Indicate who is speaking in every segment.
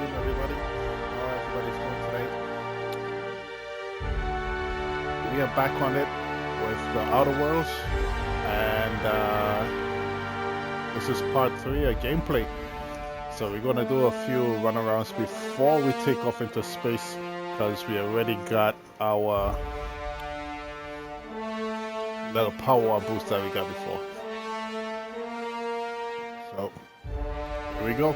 Speaker 1: stream, everybody. How everybody's doing today? We are back on it with the Outer Worlds, and this is part 3 of gameplay. So we're gonna do a few runarounds before we take off into space, because we already got our little power boost that we got before. So here we go.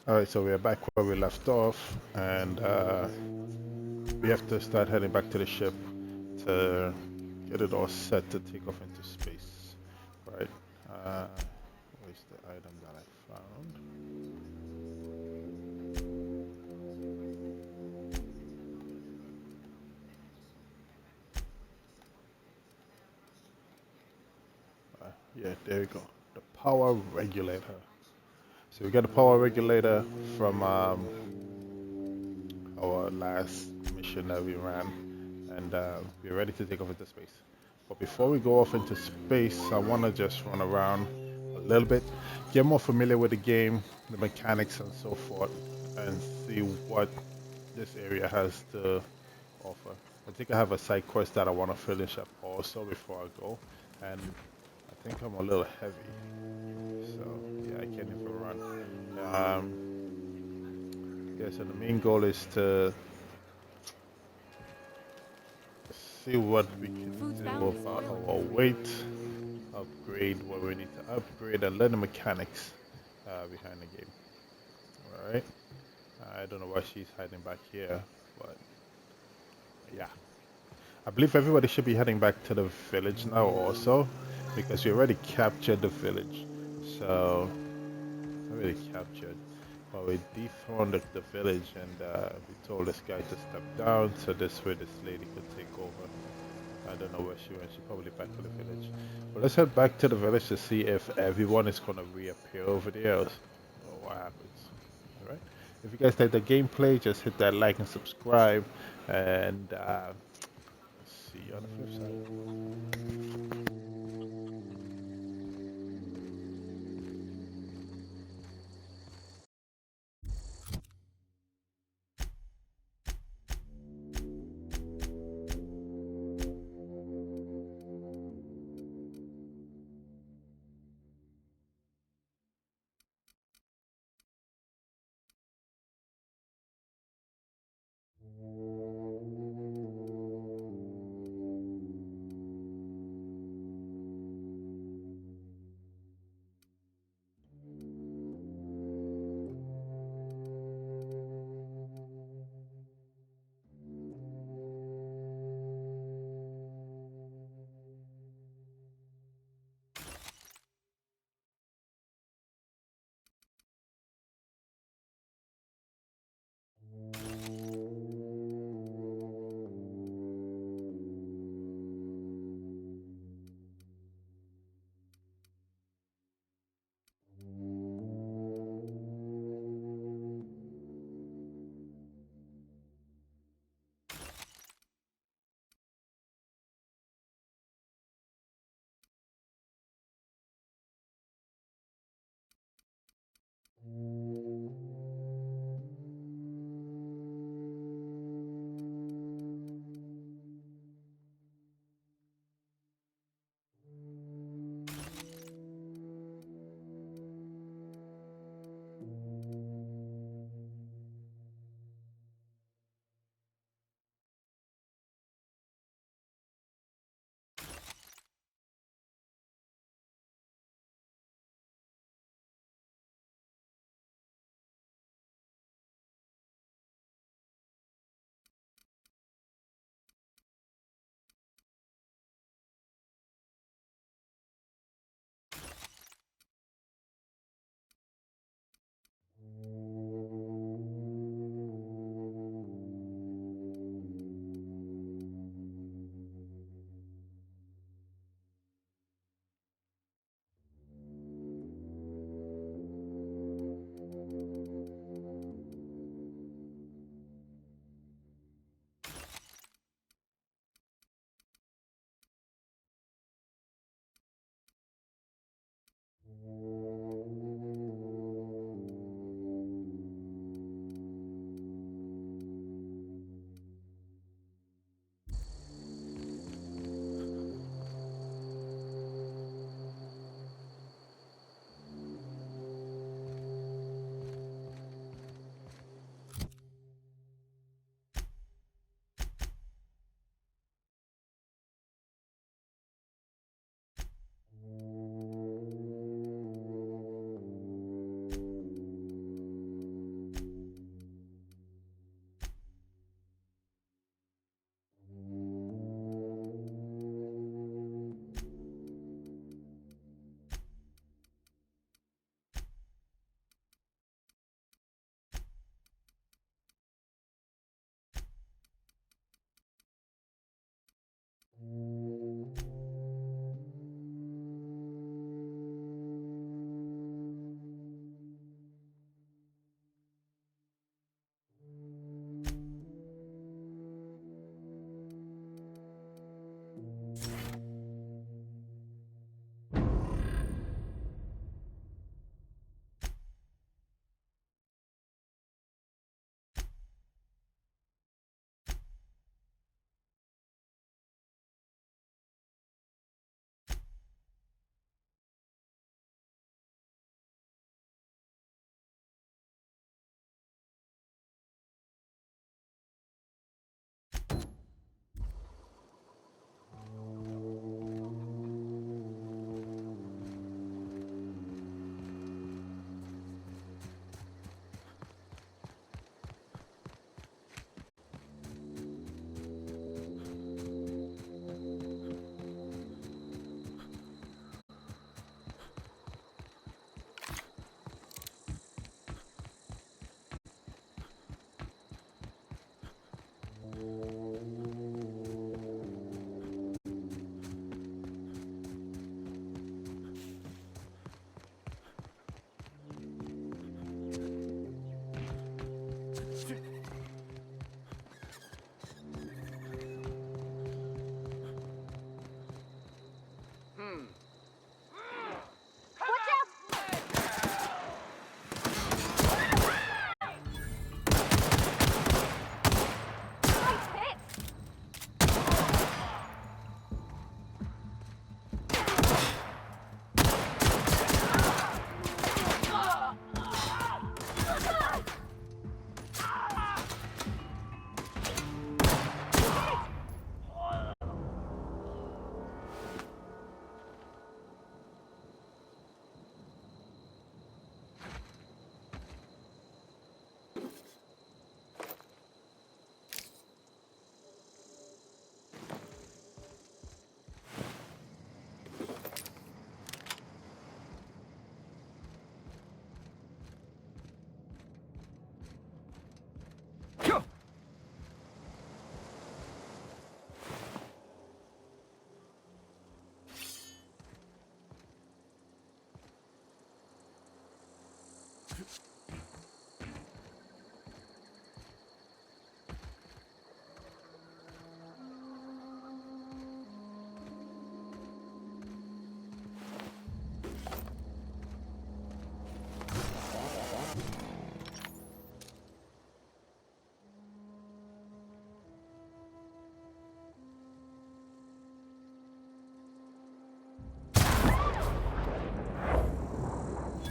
Speaker 1: Alright, so we are back where we left off, and we have to start heading back to the ship to get it all set to take off into space. Right. Where's the item that I found? Yeah, there we go. The power regulator. So we got the power regulator from our last mission that we ran, and we're ready to take off into space. But before we go off into space, I want to just run around a little bit, get more familiar with the game, the mechanics, and so forth, and see what this area has to offer. I think I have a side quest that I want to finish up also before I go, and I think I'm a little heavy, so yeah, I can't even run. Yeah, so the main goal is to see what we can do about our weight, upgrade what we need to upgrade, and learn the mechanics behind the game. Alright? I don't know why she's hiding back here, but yeah. I believe everybody should be heading back to the village now also, because we already captured the village. So, already captured. But we dethroned the village, and we told this guy to step down so this way this lady could take over. I don't know where she went. She probably back to the village. But let's head back to the village to see if everyone is gonna reappear over there or what happens. Alright? If you guys like the gameplay, just hit that like and subscribe, and see you on the flip side.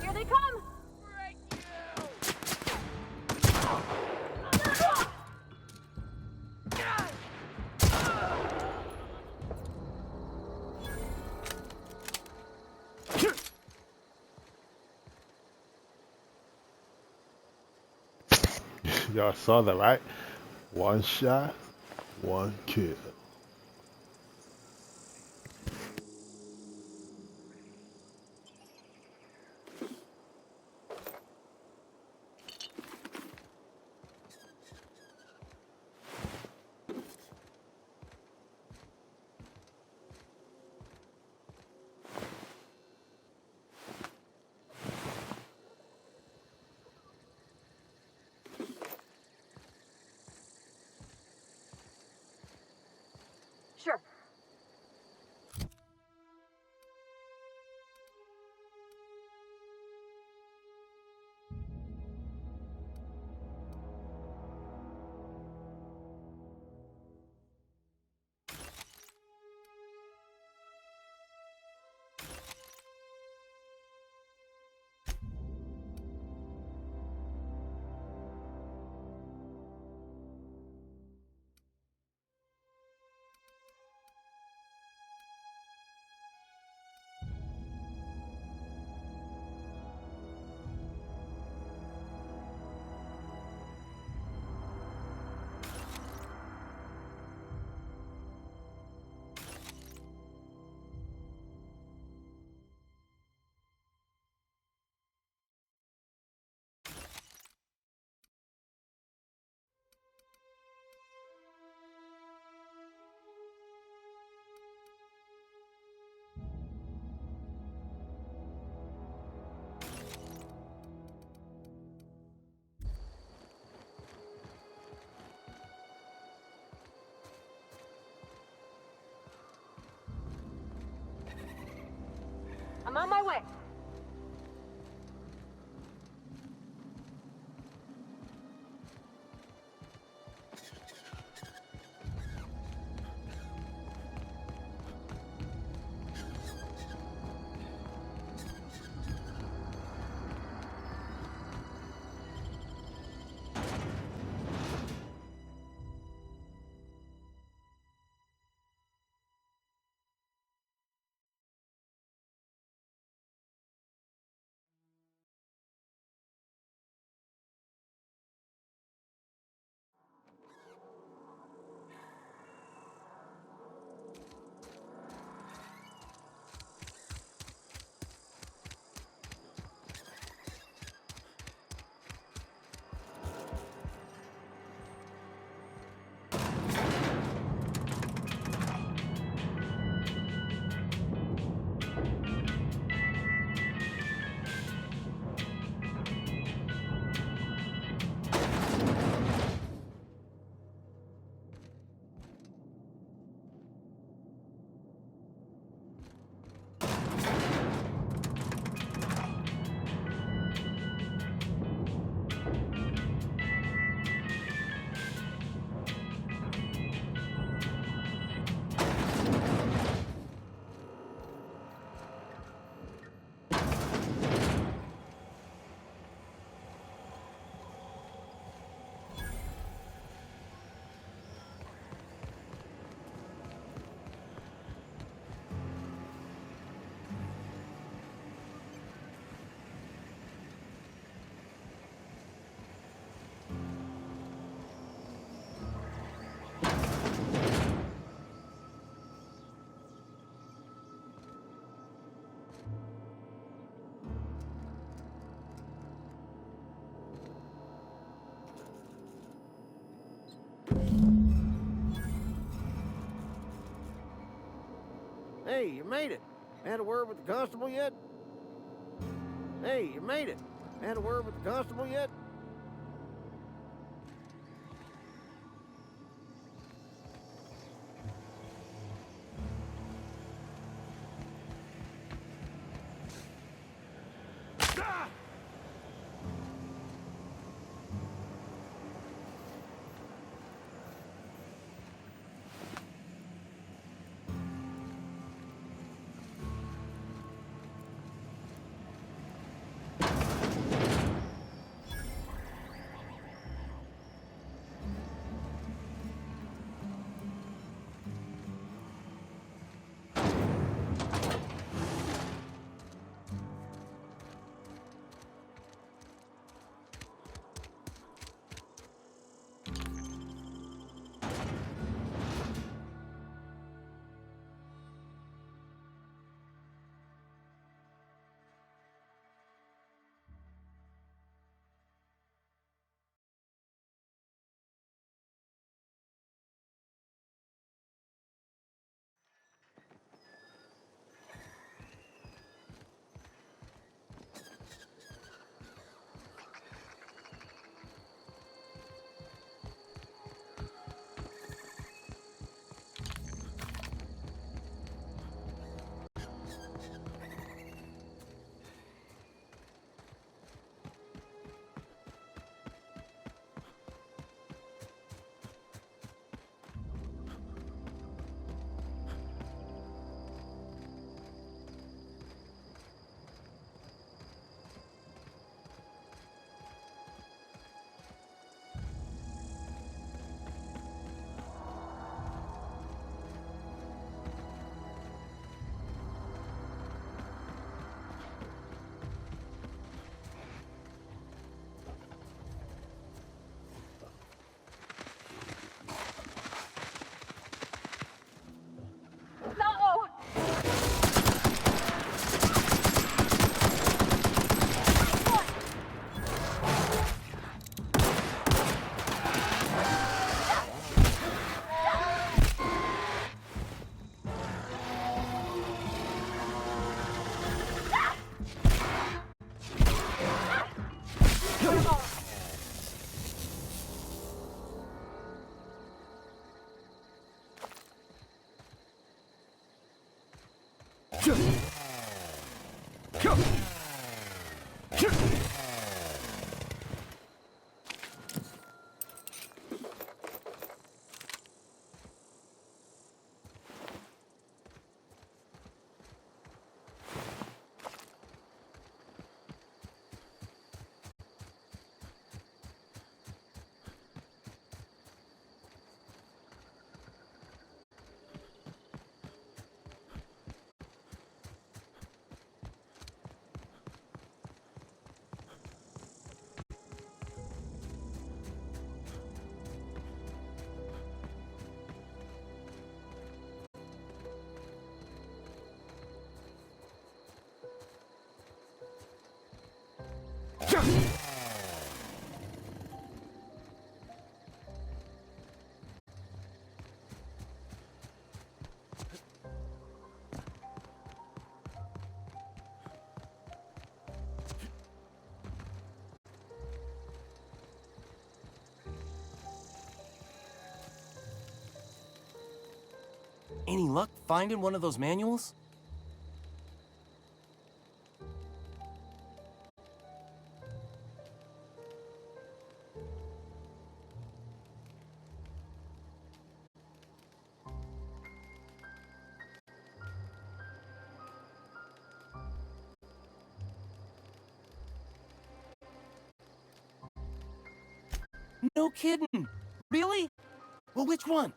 Speaker 2: Here they come!
Speaker 1: Y'all saw that, right? One shot, one kill.
Speaker 2: Sure. I'm on my way.
Speaker 3: Hey, you made it. Had a word with the constable yet? Hey, you made it. Had a word with the constable yet?
Speaker 2: No!
Speaker 4: Any luck finding one of those manuals? No kidding! Really? Well, which one?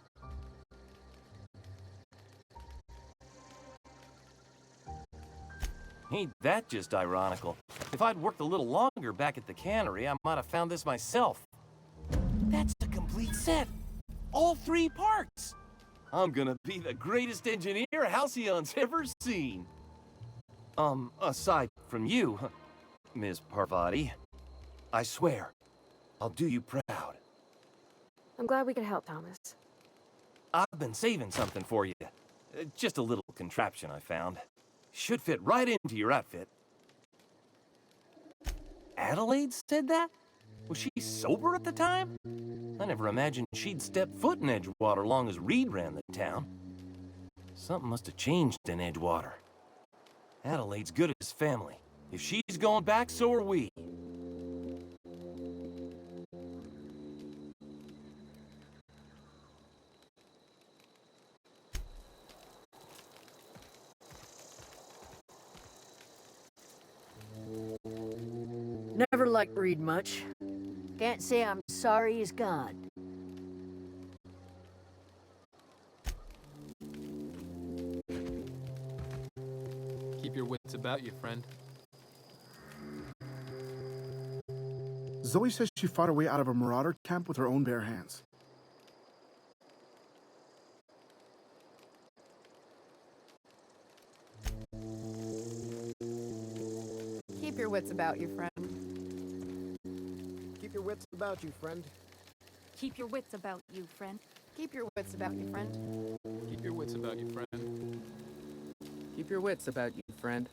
Speaker 4: Ain't that just ironical? If I'd worked a little longer back at the cannery, I might have found this myself. That's a complete set! All 3 parts! I'm gonna be the greatest engineer Halcyon's ever seen! Aside from you, Ms. Parvati, I swear, I'll do you proud.
Speaker 2: I'm glad we could help, Thomas.
Speaker 4: I've been saving something for you. Just a little contraption I found. Should fit right into your outfit. Adelaide said that? Was she sober at the time? I never imagined she'd step foot in Edgewater long as Reed ran the town. Something must have changed in Edgewater. Adelaide's good as family. If she's going back, so are we.
Speaker 5: Never liked Reed much.
Speaker 2: Can't say I'm sorry he's gone.
Speaker 6: Keep your wits about you, friend.
Speaker 7: Zoe says she fought her way out of a marauder camp with her own bare hands.
Speaker 8: Keep your wits about you, friend.
Speaker 3: Keep your wits about you, friend.
Speaker 2: Keep your wits about you, friend.
Speaker 8: Keep your wits about you, friend.
Speaker 6: Keep your wits about you, friend.
Speaker 9: Keep your wits about you, friend.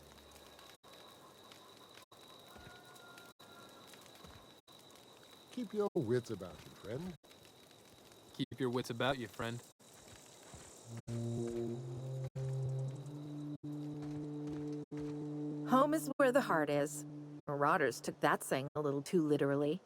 Speaker 10: Keep your wits about you, friend.
Speaker 6: Keep your wits about you, friend.
Speaker 8: Home is where the heart is. Marauders took that saying a little too literally.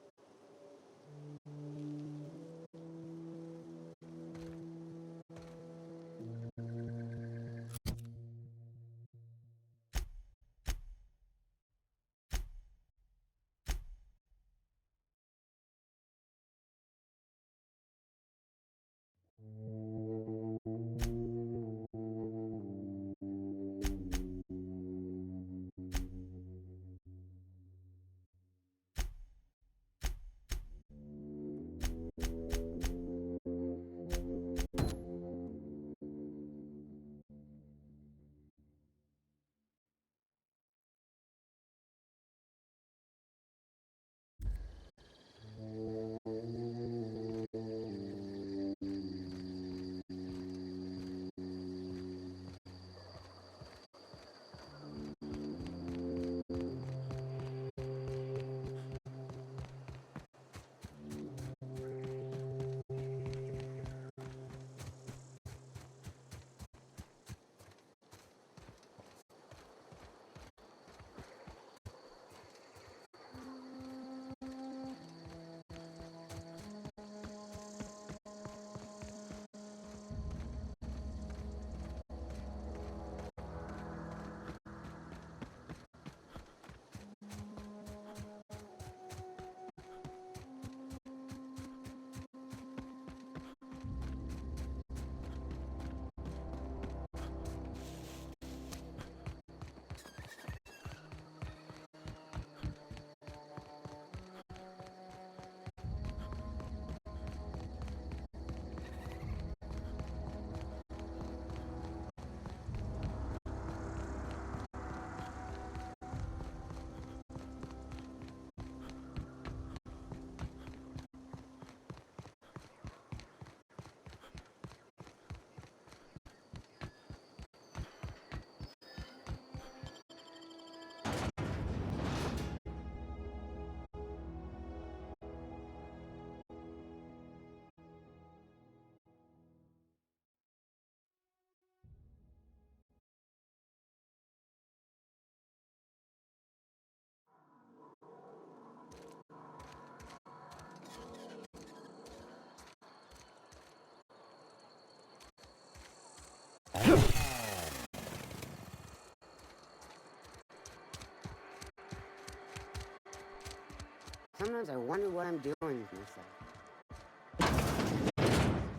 Speaker 3: Sometimes I wonder what I'm doing with myself.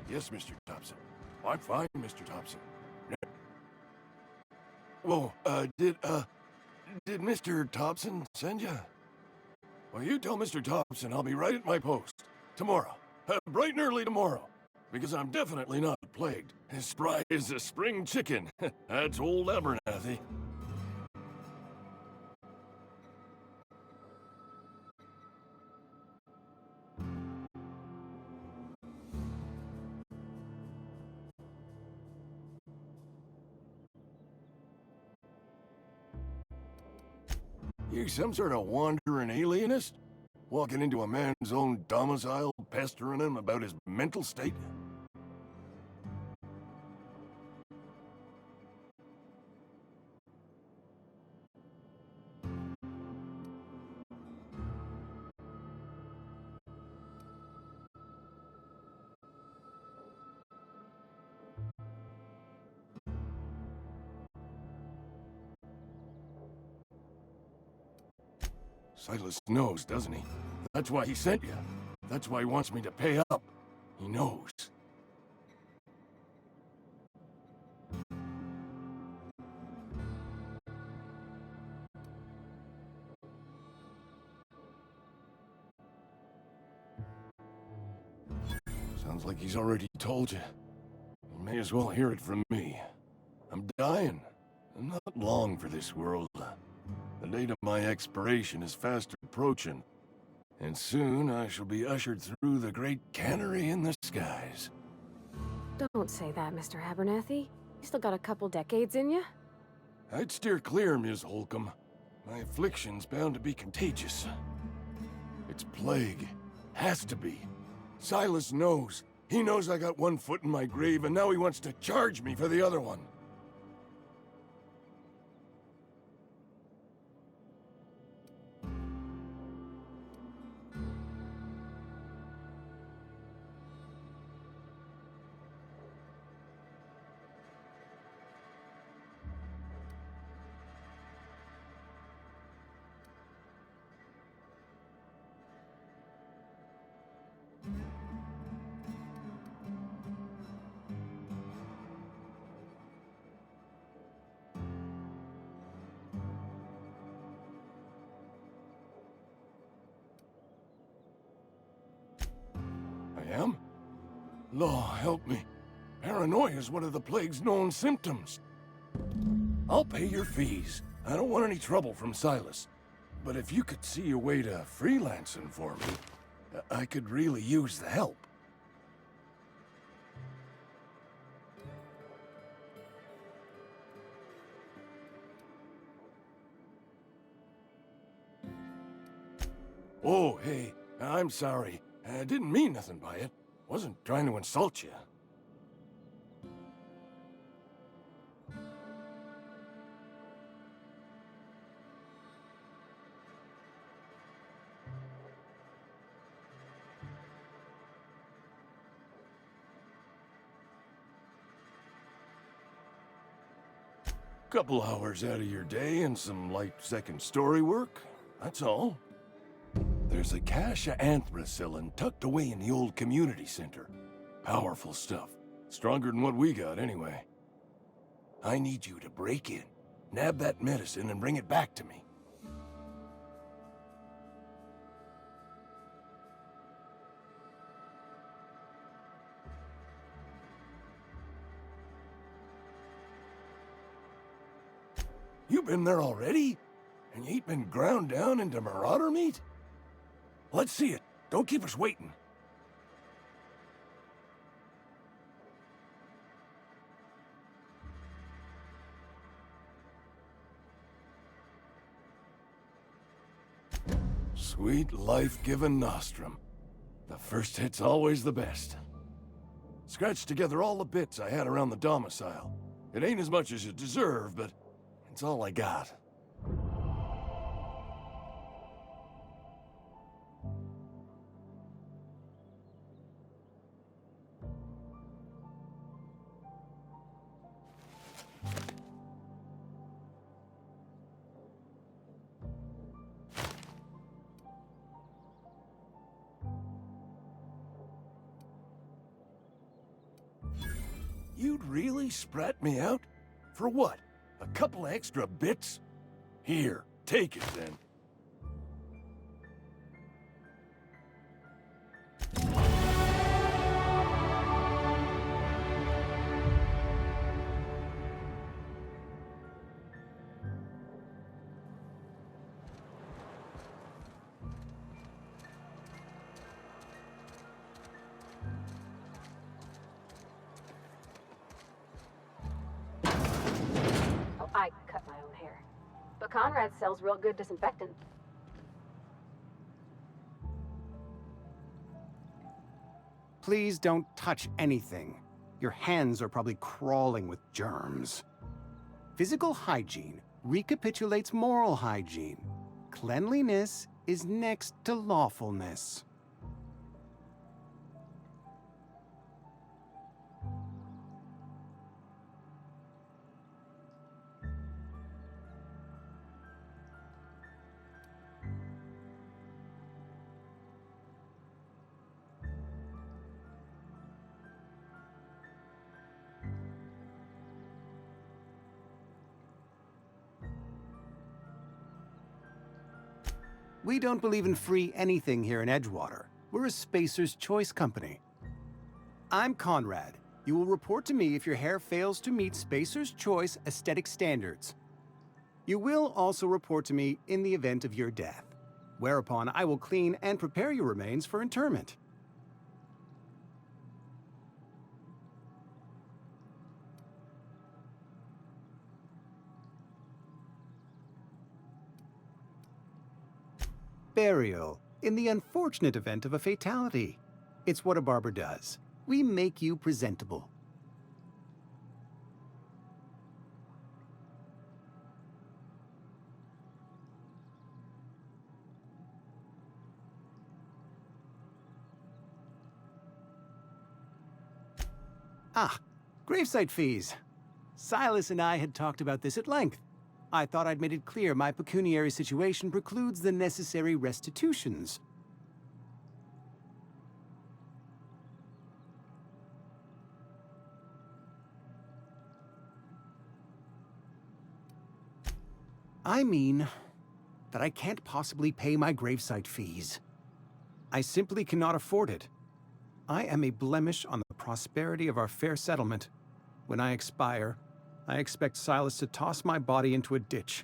Speaker 4: Yes, Mr. Thompson. I'm fine, Mr. Thompson. Whoa, did Mr. Thompson send you? Well, you tell Mr. Thompson I'll be right at my post. Tomorrow. Bright and early tomorrow. Because I'm definitely not plagued. As spry as a spring chicken. That's old Abernathy.
Speaker 11: You some sort of wandering alienist? Walking into a man's own domicile, pestering him about his mental state? Silas knows, doesn't he? That's why he sent you. That's why he wants me to pay up. He knows. Sounds like he's already told you. You may as well hear it from me. I'm dying. I'm not long for this world. The date of my expiration is fast approaching, and soon I shall be ushered through the great cannery in the skies.
Speaker 12: Don't say that, Mr. Abernathy. You still got a couple decades in you.
Speaker 11: I'd steer clear, Ms. Holcomb. My affliction's bound to be contagious. It's plague. Has to be. Silas knows. He knows I got one foot in my grave, and now he wants to charge me for the other one. I am? Law, help me. Paranoia is one of the plague's known symptoms. I'll pay your fees. I don't want any trouble from Silas. But if you could see a way to freelancing for me, I could really use the help. Oh, hey, I'm sorry. I didn't mean nothing by it. Wasn't trying to insult you. Couple hours out of your day and some light second story work, that's all. There's a cache of anthracillin tucked away in the old community center. Powerful stuff. Stronger than what we got, anyway. I need you to break in, nab that medicine, and bring it back to me. You been there already? And you ain't been ground down into marauder meat? Let's see it. Don't keep us waiting. Sweet life-giving nostrum. The first hit's always the best. Scratched together all the bits I had around the domicile. It ain't as much as you deserve, but it's all I got. You'd really sprat me out? For what? A couple extra bits? Here, take it then.
Speaker 12: I cut my own hair. But Conrad sells real good disinfectant.
Speaker 13: Please don't touch anything. Your hands are probably crawling with germs. Physical hygiene recapitulates moral hygiene. Cleanliness is next to lawfulness. We don't believe in free anything here in Edgewater. We're a Spacer's Choice company. I'm Conrad. You will report to me if your hair fails to meet Spacer's Choice aesthetic standards. You will also report to me in the event of your death, whereupon I will clean and prepare your remains for interment. Burial, in the unfortunate event of a fatality. It's what a barber does. We make you presentable. Ah, gravesite fees. Silas and I had talked about this at length. I thought I'd made it clear my pecuniary situation precludes the necessary restitutions. I mean that I can't possibly pay my gravesite fees. I simply cannot afford it. I am a blemish on the prosperity of our fair settlement. When I expire, I expect Silas to toss my body into a ditch.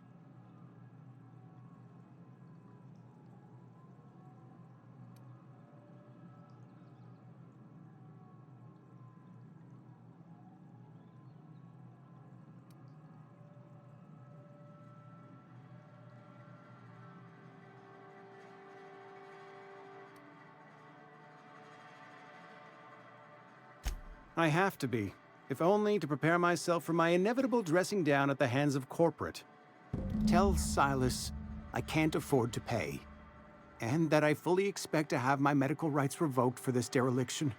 Speaker 13: I have to be, if only to prepare myself for my inevitable dressing down at the hands of corporate. Tell Silas I can't afford to pay, and that I fully expect to have my medical rights revoked for this dereliction.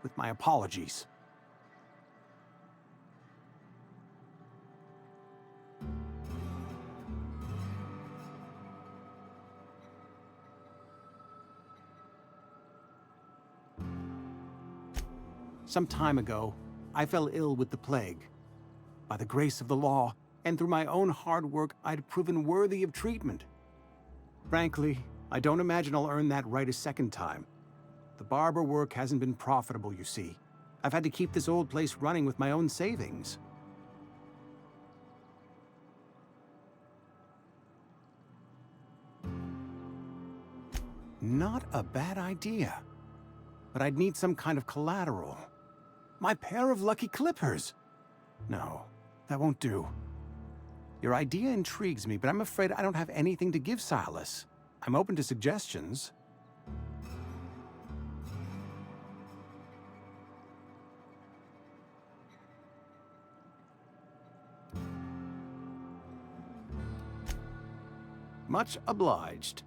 Speaker 13: With my apologies. Some time ago, I fell ill with the plague. By the grace of the law, and through my own hard work, I'd proven worthy of treatment. Frankly, I don't imagine I'll earn that right a second time. The barber work hasn't been profitable, you see. I've had to keep this old place running with my own savings. Not a bad idea. But I'd need some kind of collateral. My pair of lucky clippers! No, that won't do. Your idea intrigues me, but I'm afraid I don't have anything to give Silas. I'm open to suggestions. Much obliged.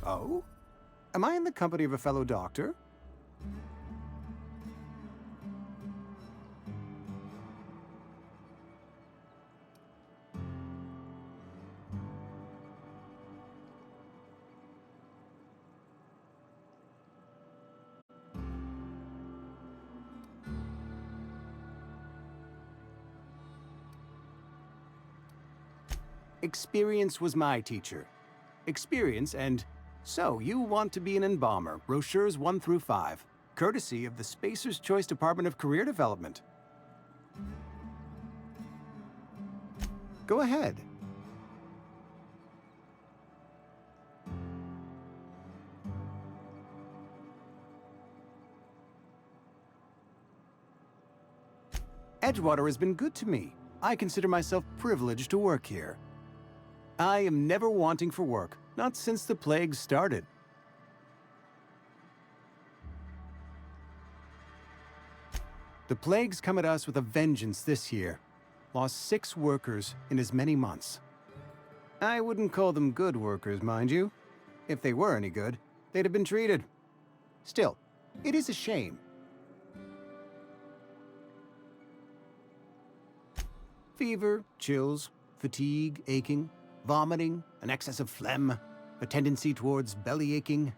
Speaker 13: Oh? Am I in the company of a fellow doctor? Experience was my teacher. Experience and So, you want to be an embalmer, brochures 1 through 5, courtesy of the Spacer's Choice Department of Career Development. Go ahead. Edgewater has been good to me. I consider myself privileged to work here. I am never wanting for work, not since the plague started. The plague's come at us with a vengeance this year. Lost 6 workers in as many months. I wouldn't call them good workers, mind you. If they were any good, they'd have been treated. Still, it is a shame. Fever, chills, fatigue, aching, vomiting, an excess of phlegm, a tendency towards belly aching.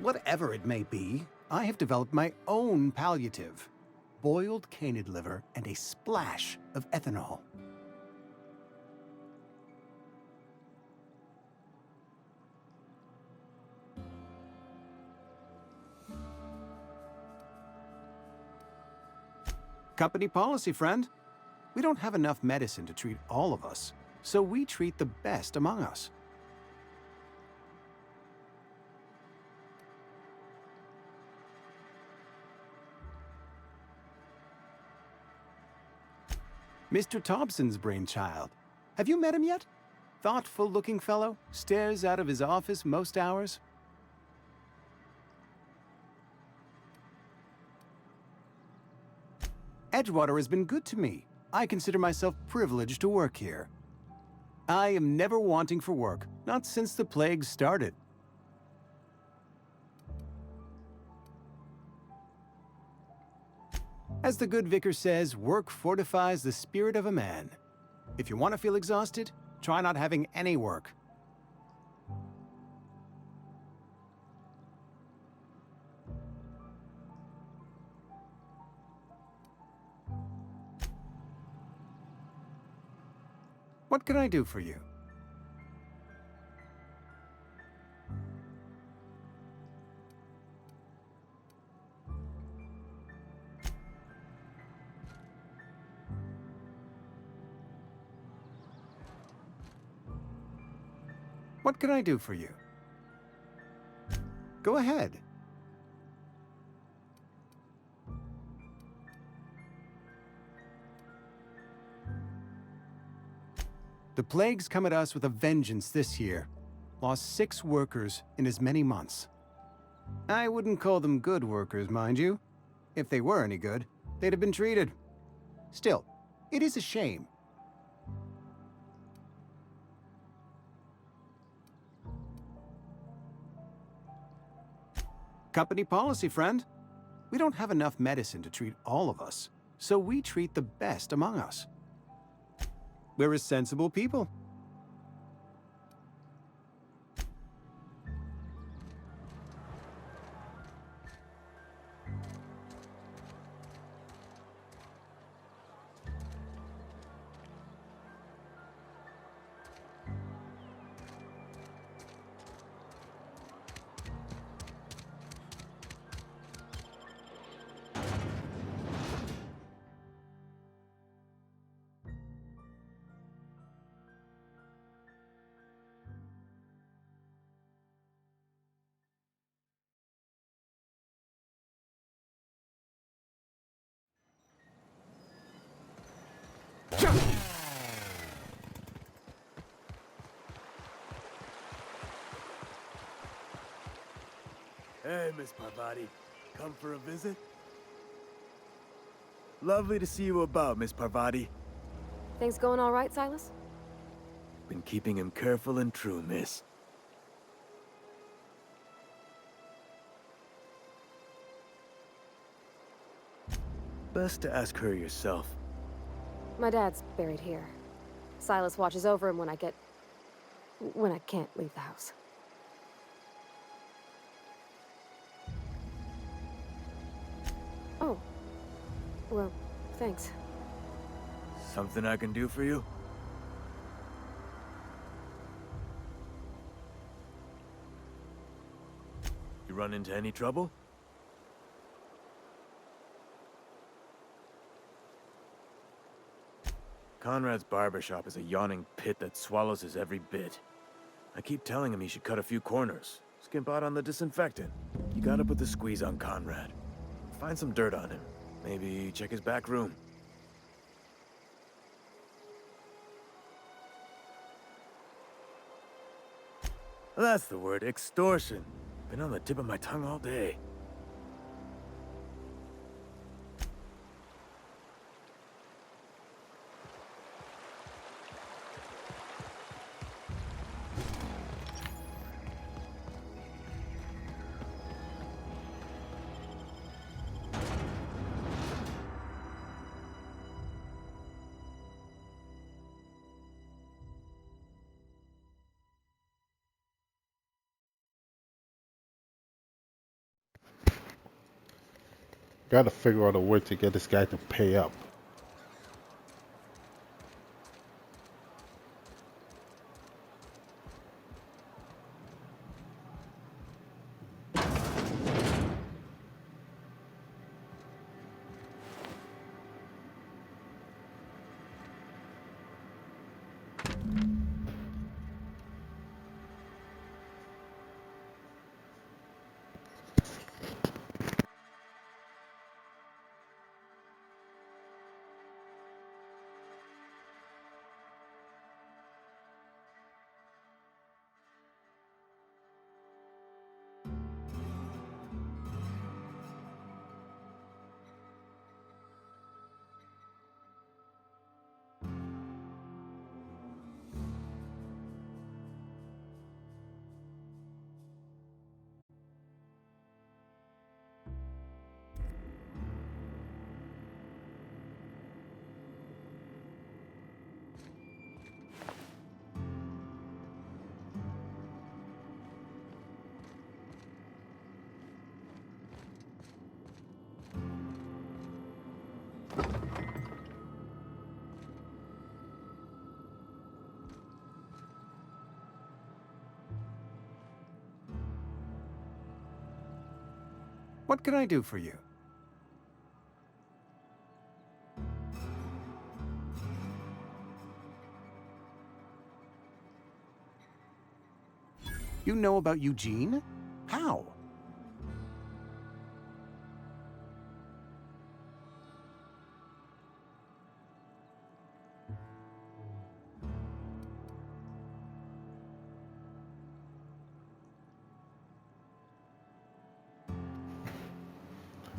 Speaker 13: Whatever it may be, I have developed my own palliative. Boiled canid liver and a splash of ethanol. Company policy, friend. We don't have enough medicine to treat all of us, so we treat the best among us. Mr. Thompson's brainchild. Have you met him yet? Thoughtful-looking fellow, stares out of his office most hours. Edgewater has been good to me. I consider myself privileged to work here. I am never wanting for work, not since the plague started. As the good vicar says, work fortifies the spirit of a man. If you want to feel exhausted, try not having any work. What can I do for you? What can I do for you? Go ahead. The plague's come at us with a vengeance this year. Lost 6 workers in as many months. I wouldn't call them good workers, mind you. If they were any good, they'd have been treated. Still, it is a shame. Company policy, friend. We don't have enough medicine to treat all of us, so we treat the best among us. We're a sensible people.
Speaker 14: Hey, Miss Parvati. Come for a visit? Lovely to see you about, Miss Parvati.
Speaker 12: Things going all right, Silas?
Speaker 14: Been keeping him careful and true, miss. Best to ask her yourself.
Speaker 12: My dad's buried here. Silas watches over him when I can't leave the house. Well, thanks.
Speaker 14: Something I can do for you? You run into any trouble? Conrad's barbershop is a yawning pit that swallows his every bit. I keep telling him he should cut a few corners. Skimp out on the disinfectant. You gotta put the squeeze on Conrad. Find some dirt on him. Maybe check his back room. That's the word, extortion. Been on the tip of my tongue all day.
Speaker 1: Gotta figure out a way to get this guy to pay up.
Speaker 13: What can I do for you? You know about Eugene? How?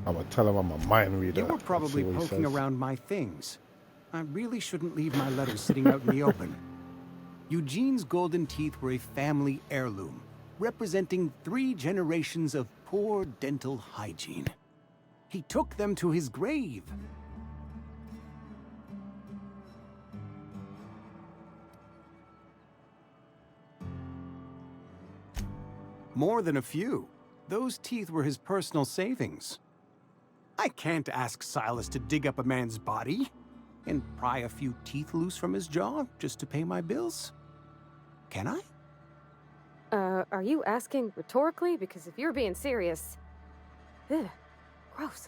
Speaker 1: I'm gonna tell him I'm a mind reader.
Speaker 13: You were probably poking around my things. I really shouldn't leave my letters sitting out in the open. Eugene's golden teeth were a family heirloom, representing 3 generations of poor dental hygiene. He took them to his grave. More than a few. Those teeth were his personal savings. I can't ask Silas to dig up a man's body and pry a few teeth loose from his jaw just to pay my bills. Can I?
Speaker 12: Are you asking rhetorically? Because if you're being serious... Ugh, gross.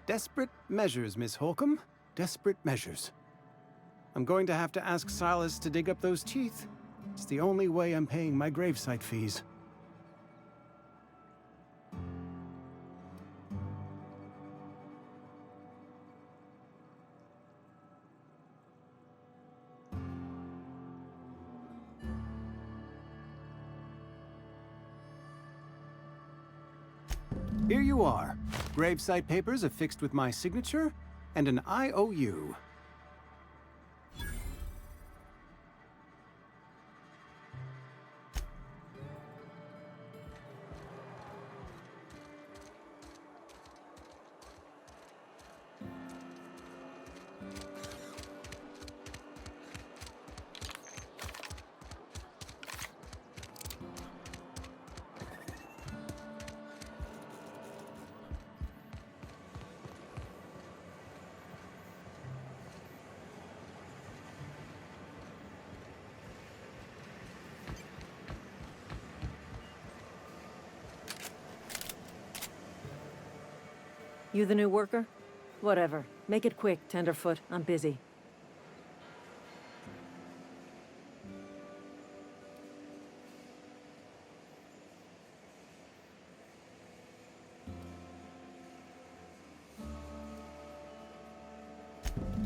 Speaker 13: Desperate measures, Miss Holcomb. Desperate measures. I'm going to have to ask Silas to dig up those teeth. It's the only way I'm paying my gravesite fees. Here you are. Gravesite papers affixed with my signature and an IOU.
Speaker 5: You the new worker? Whatever. Make it quick, Tenderfoot. I'm busy.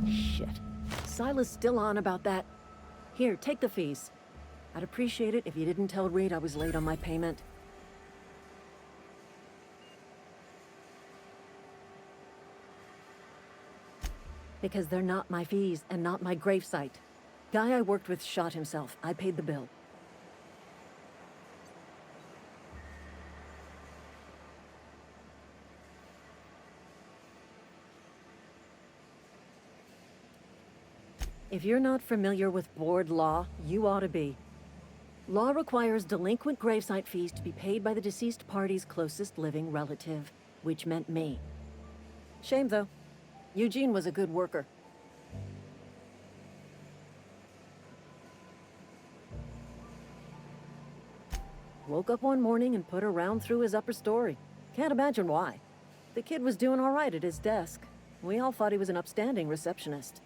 Speaker 5: Shit. Silas still on about that. Here, take the fees. I'd appreciate it if you didn't tell Reed I was late on my payment. Because they're not my fees and not my gravesite. Guy I worked with shot himself. I paid the bill. If you're not familiar with board law, you ought to be. Law requires delinquent gravesite fees to be paid by the deceased party's closest living relative, which meant me. Shame, though. Eugene was a good worker. Woke up one morning and put a round through his upper story. Can't imagine why. The kid was doing all right at his desk. We all thought he was an upstanding receptionist.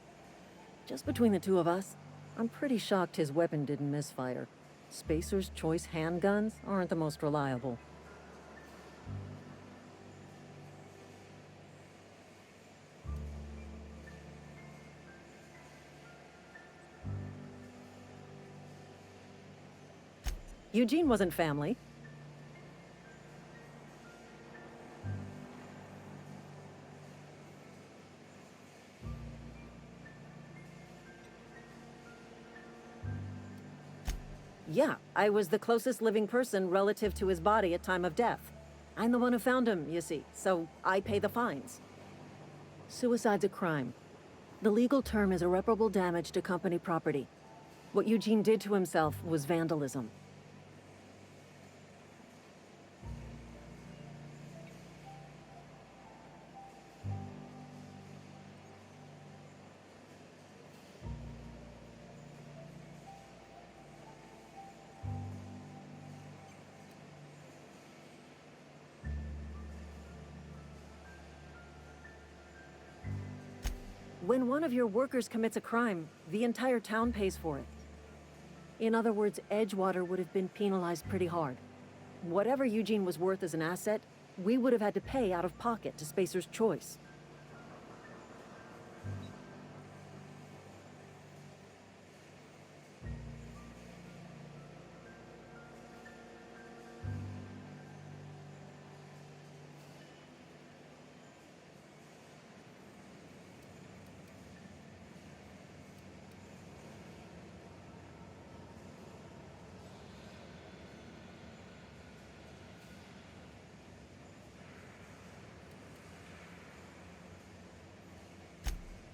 Speaker 5: Just between the two of us, I'm pretty shocked his weapon didn't misfire. Spacer's Choice handguns aren't the most reliable. Eugene wasn't family. Yeah, I was the closest living person relative to his body at time of death. I'm the one who found him, you see, so I pay the fines. Suicide's a crime. The legal term is irreparable damage to company property. What Eugene did to himself was vandalism. When one of your workers commits a crime, the entire town pays for it. In other words, Edgewater would have been penalized pretty hard. Whatever Eugene was worth as an asset, we would have had to pay out of pocket to Spacer's Choice.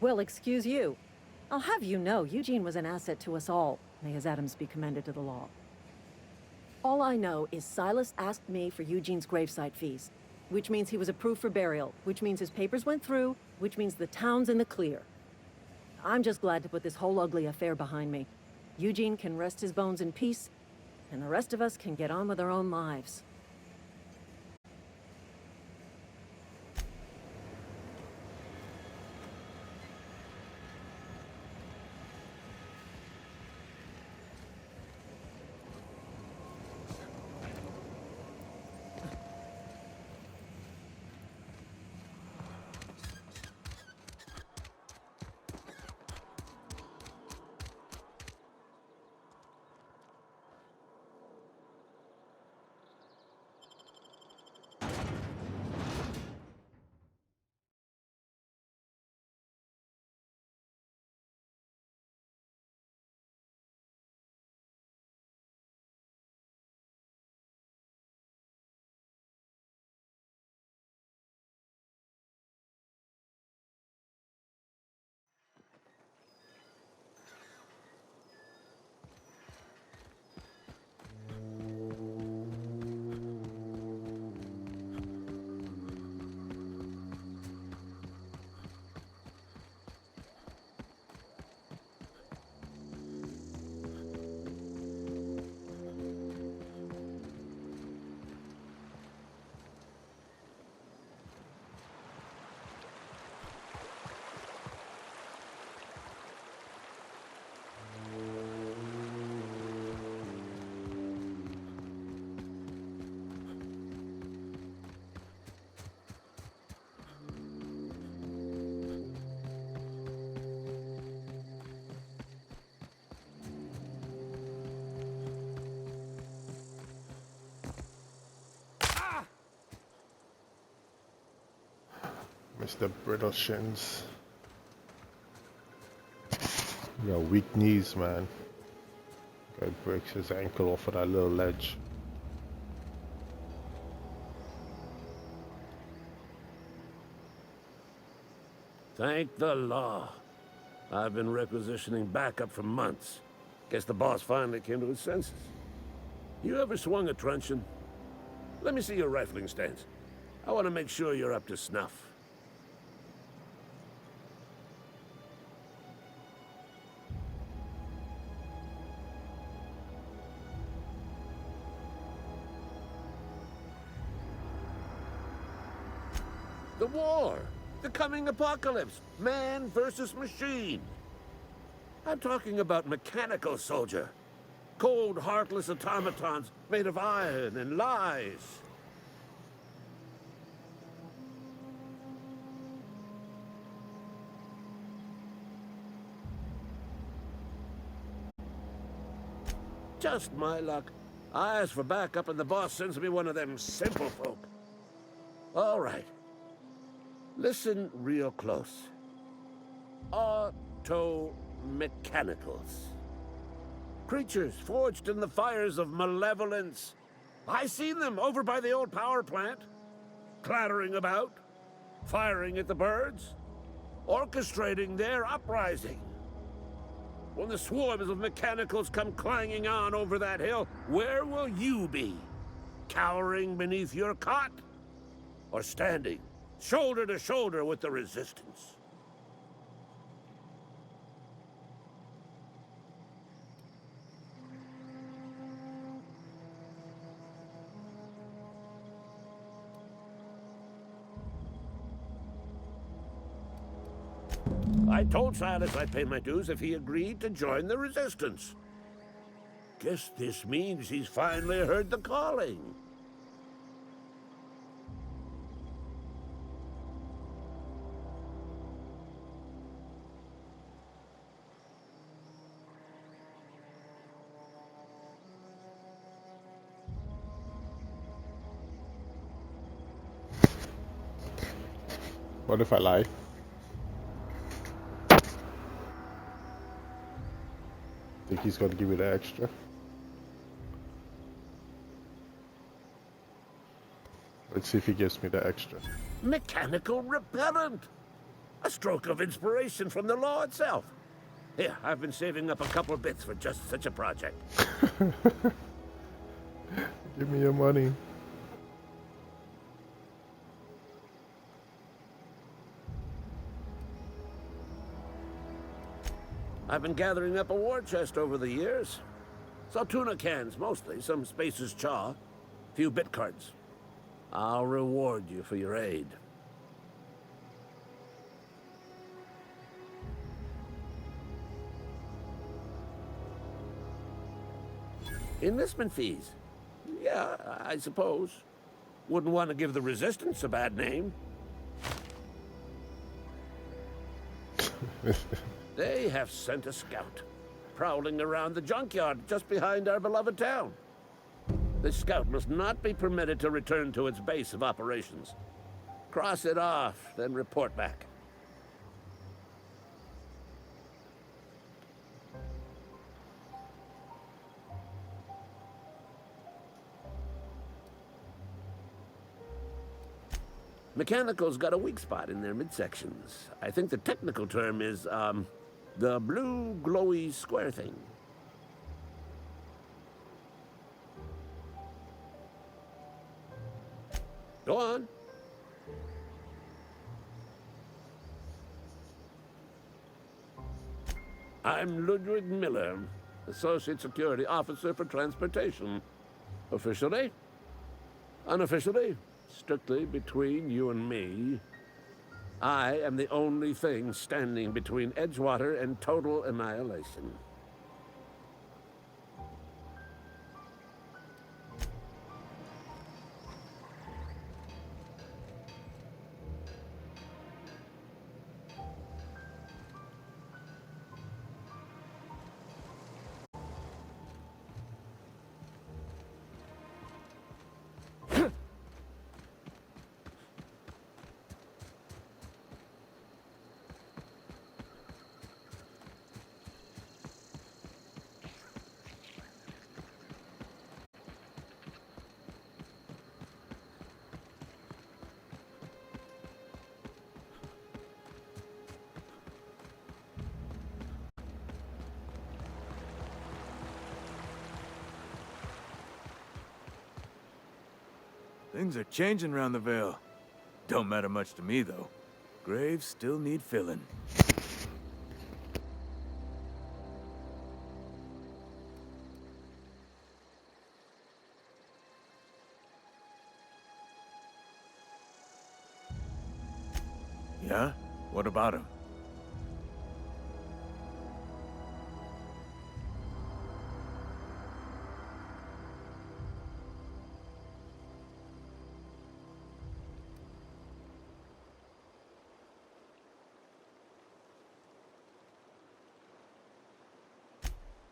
Speaker 5: Well, excuse you. I'll have you know, Eugene was an asset to us all. May his atoms be commended to the law. All I know is Silas asked me for Eugene's gravesite fees, which means he was approved for burial, which means his papers went through, which means the town's in the clear. I'm just glad to put this whole ugly affair behind me. Eugene can rest his bones in peace, and the rest of us can get on with our own lives.
Speaker 1: Mr. Brittle Shins. You got weak knees, man. Guy breaks his ankle off of that little ledge.
Speaker 15: Thank the law. I've been requisitioning backup for months. Guess the boss finally came to his senses. You ever swung a truncheon? Let me see your rifling stance. I want to make sure you're up to snuff. The war! The coming apocalypse! Man versus machine! I'm talking about mechanical soldier. Cold, heartless automatons made of iron and lies. Just my luck. I ask for backup and the boss sends me one of them simple folk. All right. Listen real close. Automechanicals. Creatures forged in the fires of malevolence. I seen them over by the old power plant. Clattering about, firing at the birds, orchestrating their uprising. When the swarms of mechanicals come clanging on over that hill, where will you be? Cowering beneath your cot? Or standing shoulder to shoulder with the resistance? I told Silas I'd pay my dues if he agreed to join the resistance. Guess this means he's finally heard the calling.
Speaker 1: What if I lie? Think he's gonna give me the extra? Let's see if he gives me the extra.
Speaker 15: Mechanical repellent! A stroke of inspiration from the law itself. Here, I've been saving up a couple bits for just such a project.
Speaker 1: Give me your money.
Speaker 15: I've been gathering up a war chest over the years. Saw tuna cans, mostly, some Spacer's Chaw, a few bit cards. I'll reward you for your aid. Enlistment fees. Yeah, I suppose. Wouldn't want to give the Resistance a bad name. They have sent a scout, prowling around the junkyard just behind our beloved town. This scout must not be permitted to return to its base of operations. Cross it off, then report back. Mechanical's got a weak spot in their midsections. I think the technical term is, the blue glowy square thing. Go on. I'm Ludwig Miller, Associate Security Officer for Transportation. Officially? Unofficially? Strictly between you and me, I am the only thing standing between Edgewater and total annihilation.
Speaker 14: Things are changing around the Vale. Don't matter much to me, though. Graves still need filling. Yeah? What about him?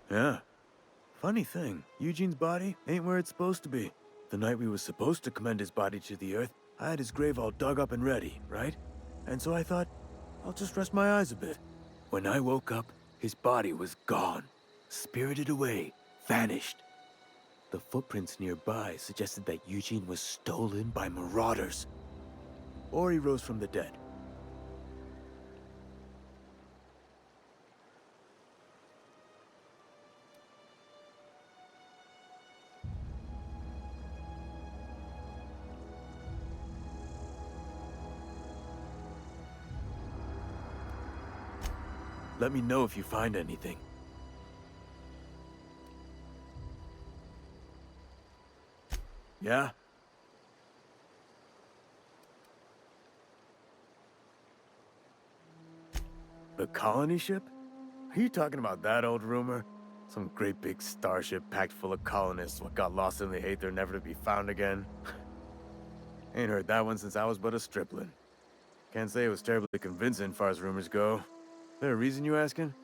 Speaker 14: Yeah. Funny thing, Eugene's body ain't where it's supposed to be. The night we was supposed to commend his body to the earth, I had his grave all dug up and ready, right? And so I thought, I'll just rest my eyes a bit. When I woke up, his body was gone. Spirited away. Vanished. The footprints nearby suggested that Eugene was stolen by marauders. Or he rose from the dead. Let me know if you find anything. Yeah? The colony ship? Are you talking about that old rumor? Some great big starship packed full of colonists what got lost in the Aether never to be found again? Ain't heard that one since I was but a stripling. Can't say it was terribly convincing far as rumors go. There a reason you asking?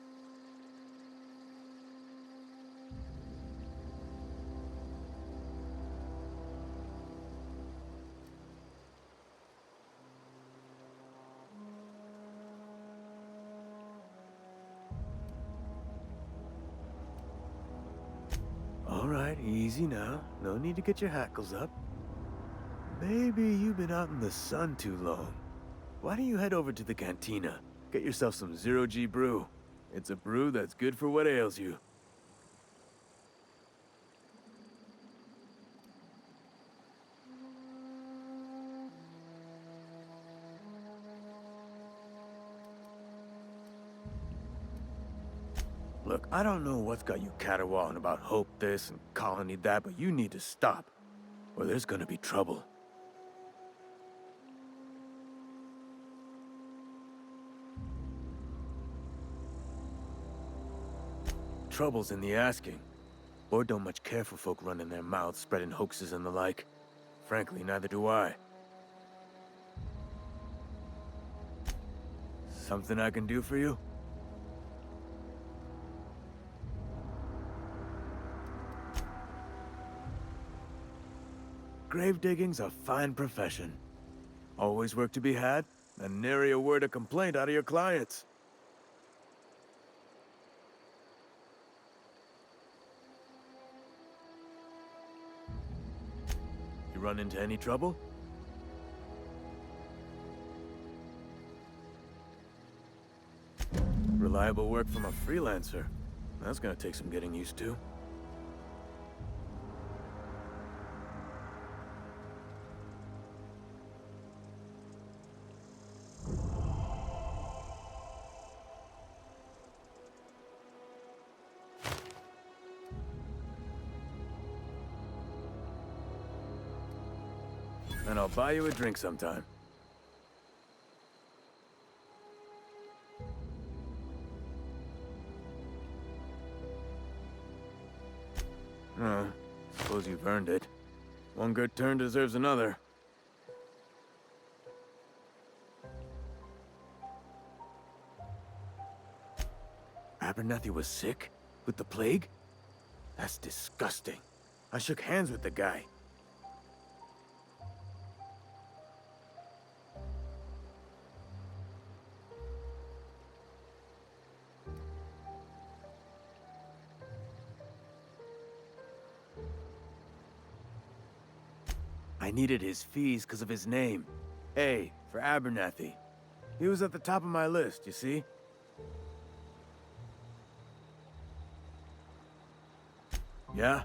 Speaker 14: All right, easy now. No need to get your hackles up. Maybe you've been out in the sun too long. Why don't you head over to the cantina? Get yourself some Zero-G brew. It's a brew that's good for what ails you. Look, I don't know what's got you caterwauling about hope this and colony that, but you need to stop, or there's gonna be trouble. Trouble's in the asking. Board don't much care for folk running their mouths, spreading hoaxes and the like. Frankly, neither do I. Something I can do for you? Grave digging's a fine profession. Always work to be had, and nary a word of complaint out of your clients. You run into any trouble? Reliable work from a freelancer. That's gonna take some getting used to. And I'll buy you a drink sometime. Suppose you've earned it. One good turn deserves another. Abernathy was sick? With the plague? That's disgusting. I shook hands with the guy. I needed his fees because of his name. A for Abernathy. He was at the top of my list, you see? Yeah?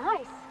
Speaker 12: Nice.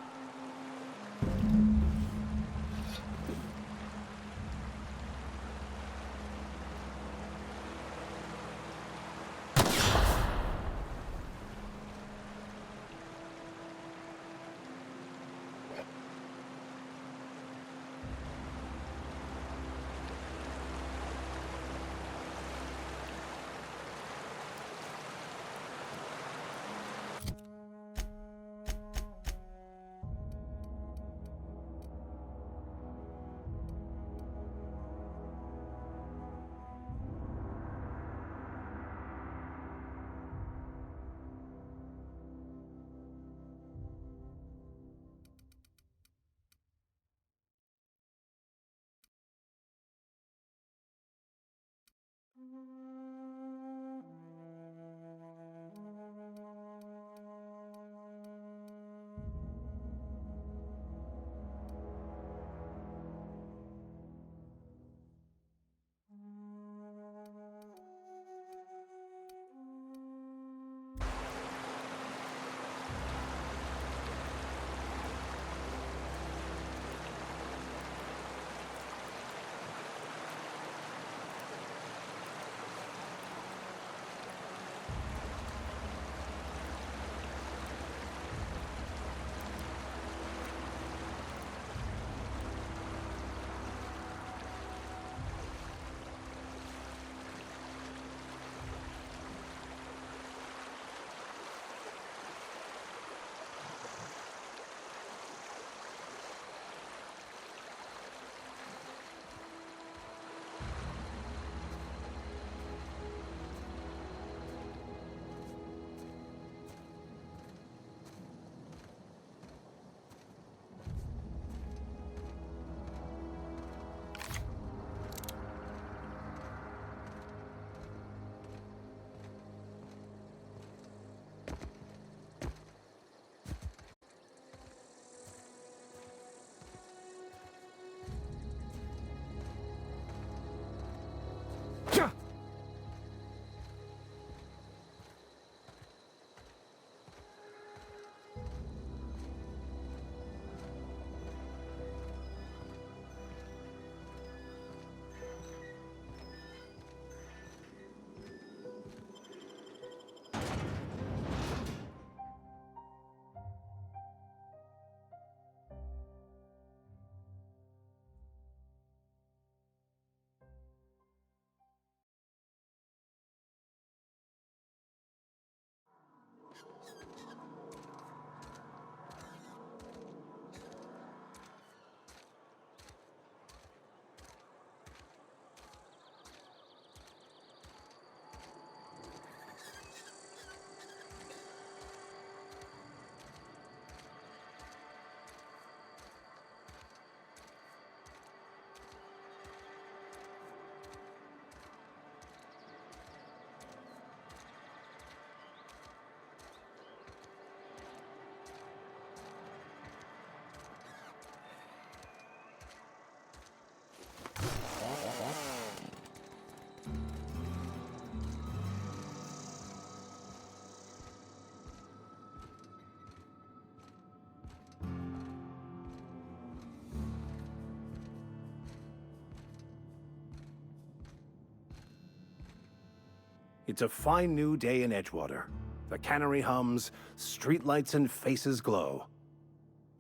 Speaker 16: It's a fine new day in Edgewater. The cannery hums, streetlights and faces glow.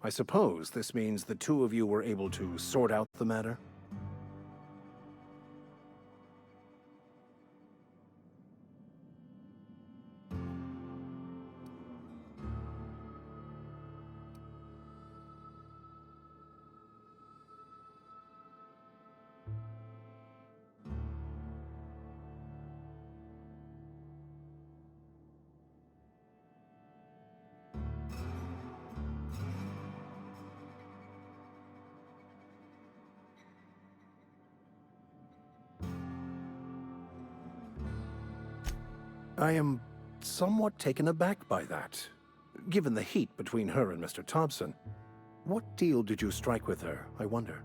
Speaker 16: I suppose this means the two of you were able to sort out the matter? I am somewhat taken aback by that, given the heat between her and Mr. Thompson. What deal did you strike with her, I wonder?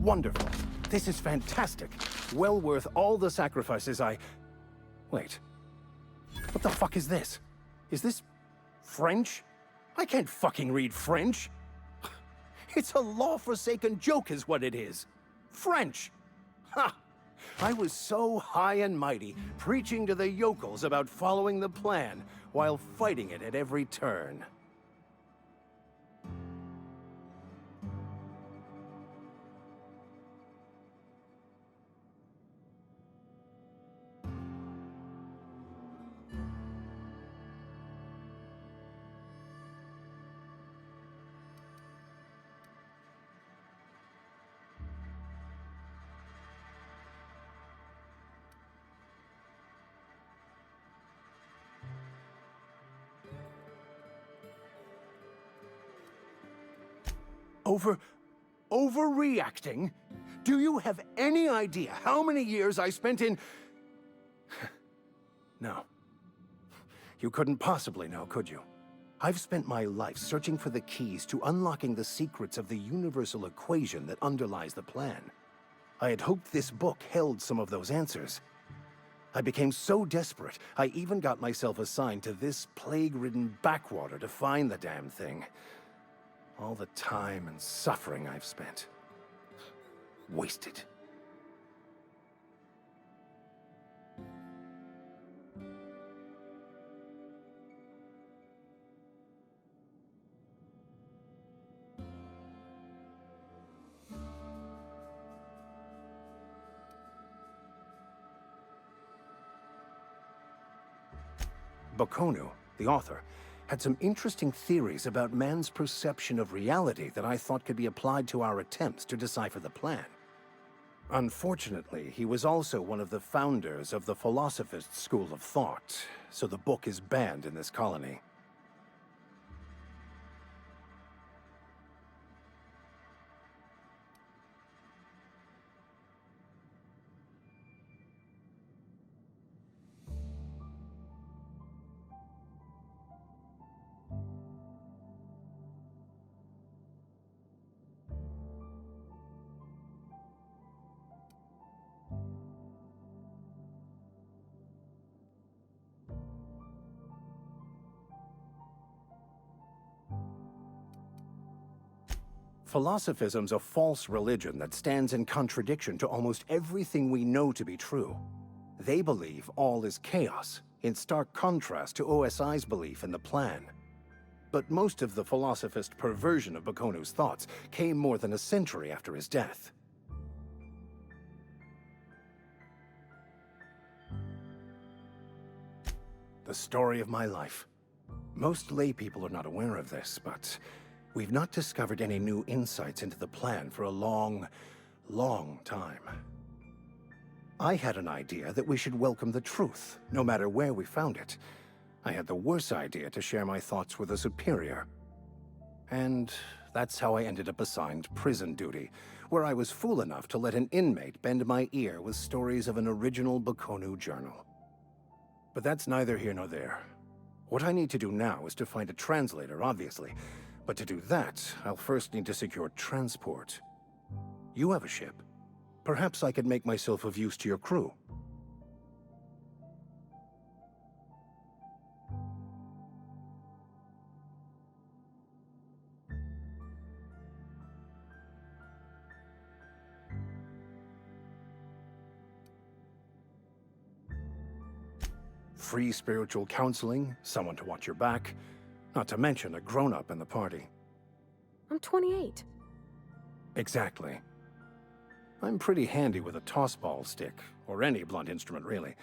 Speaker 16: Wonderful. This is fantastic. Well worth all the sacrifices I... Wait. What the fuck is this? Is this... French? I can't fucking read French. It's a law-forsaken joke is what it is. French. Ha! I was so high and mighty, preaching to the yokels about following the plan, while fighting it at every turn. Overreacting? Do you have any idea how many years I spent in... No. You couldn't possibly know, could you? I've spent my life searching for the keys to unlocking the secrets of the universal equation that underlies the plan. I had hoped this book held some of those answers. I became so desperate, I even got myself assigned to this plague-ridden backwater to find the damn thing. All the time and suffering I've spent. Wasted. Bokonu, the author, had some interesting theories about man's perception of reality that I thought could be applied to our attempts to decipher the plan. Unfortunately, he was also one of the founders of the Philosophist school of thought, so the book is banned in this colony. Philosophism's a false religion that stands in contradiction to almost everything we know to be true. They believe all is chaos, in stark contrast to OSI's belief in the plan. But most of the philosophist perversion of Bokonu's thoughts came more than a century after his death. The story of my life. Most lay people are not aware of this, but we've not discovered any new insights into the plan for a long, long time. I had an idea that we should welcome the truth, no matter where we found it. I had the worse idea to share my thoughts with a superior. And that's how I ended up assigned prison duty, where I was fool enough to let an inmate bend my ear with stories of an original Bokonu journal. But that's neither here nor there. What I need to do now is to find a translator, obviously. But to do that, I'll first need to secure transport. You have a ship. Perhaps I could make myself of use to your crew. Free spiritual counseling, someone to watch your back, not to mention a grown-up in the party.
Speaker 12: I'm 28.
Speaker 16: Exactly. I'm pretty handy with a tossball stick, or any blunt instrument, really.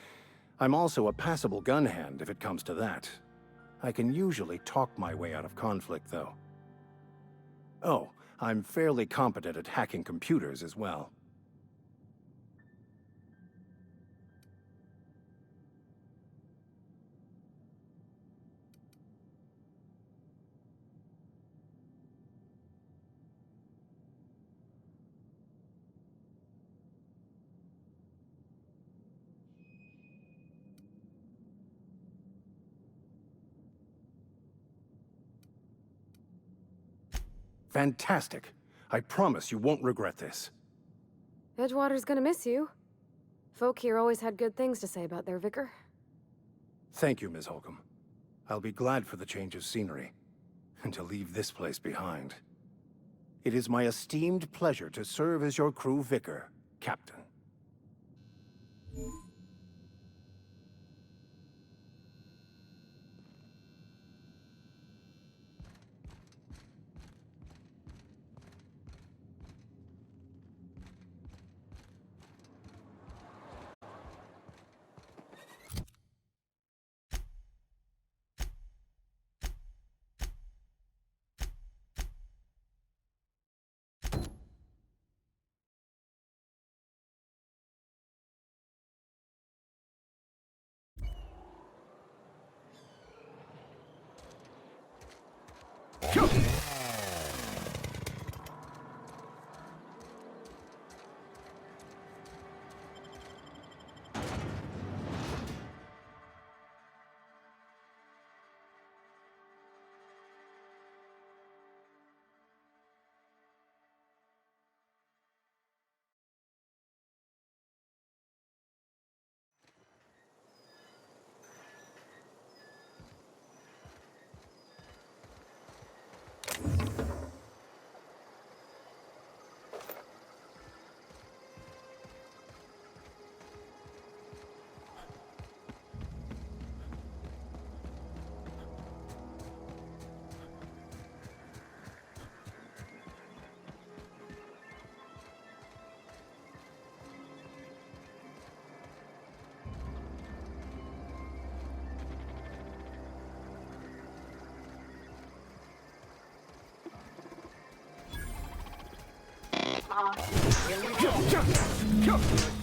Speaker 16: I'm also a passable gun hand, if it comes to that. I can usually talk my way out of conflict, though. Oh, I'm fairly competent at hacking computers as well. Fantastic. I promise you won't regret this.
Speaker 12: Edgewater's gonna miss you. Folk here always had good things to say about their vicar.
Speaker 16: Thank you, Ms. Holcomb. I'll be glad for the change of scenery, and to leave this place behind. It is my esteemed pleasure to serve as your crew vicar, Captain.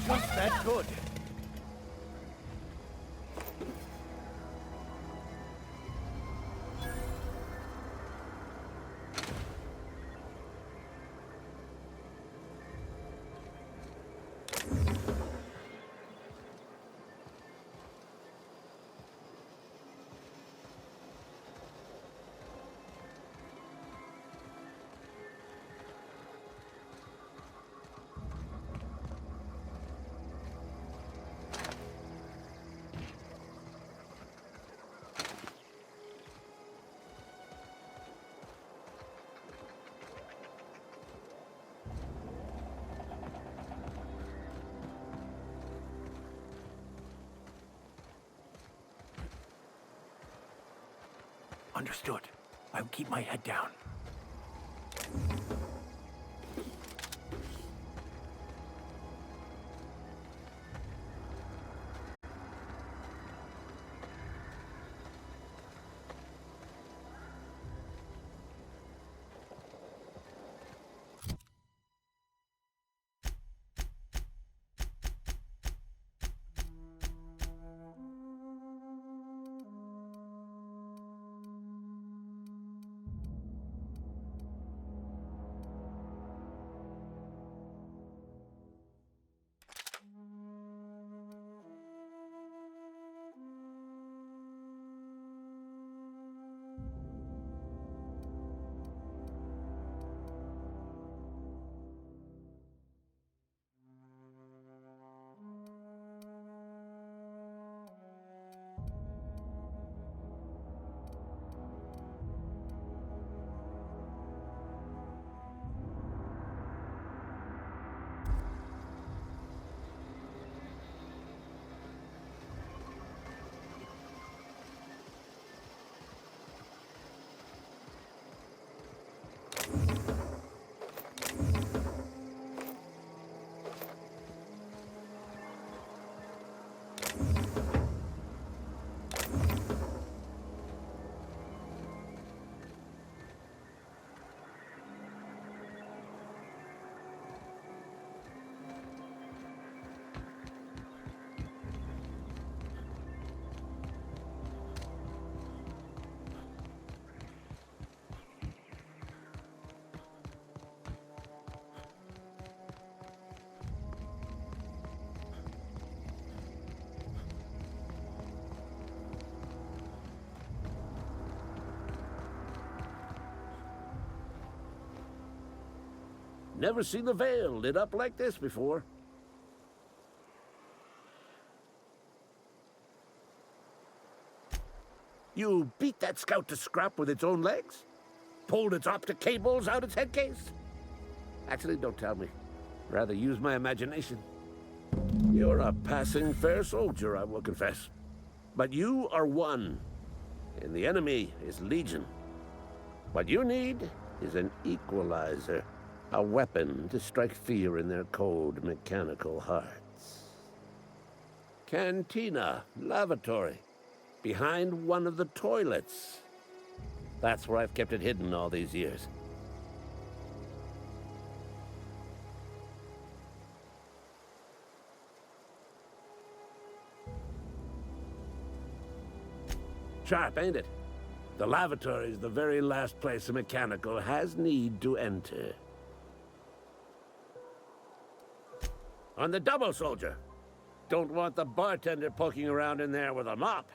Speaker 3: Just that good.
Speaker 16: Understood. I'll keep my head down.
Speaker 15: Never seen the Vale lit up like this before. You beat that scout to scrap with its own legs? Pulled its optic cables out its head case? Actually, don't tell me. Rather use my imagination. You're a passing fair soldier, I will confess. But you are one, and the enemy is legion. What you need is an equalizer, a weapon to strike fear in their cold, mechanical hearts. Cantina, lavatory, behind one of the toilets. That's where I've kept it hidden all these years. Sharp, ain't it? The lavatory is the very last place a mechanical has need to enter. On the double, soldier. Don't want the bartender poking around in there with a mop.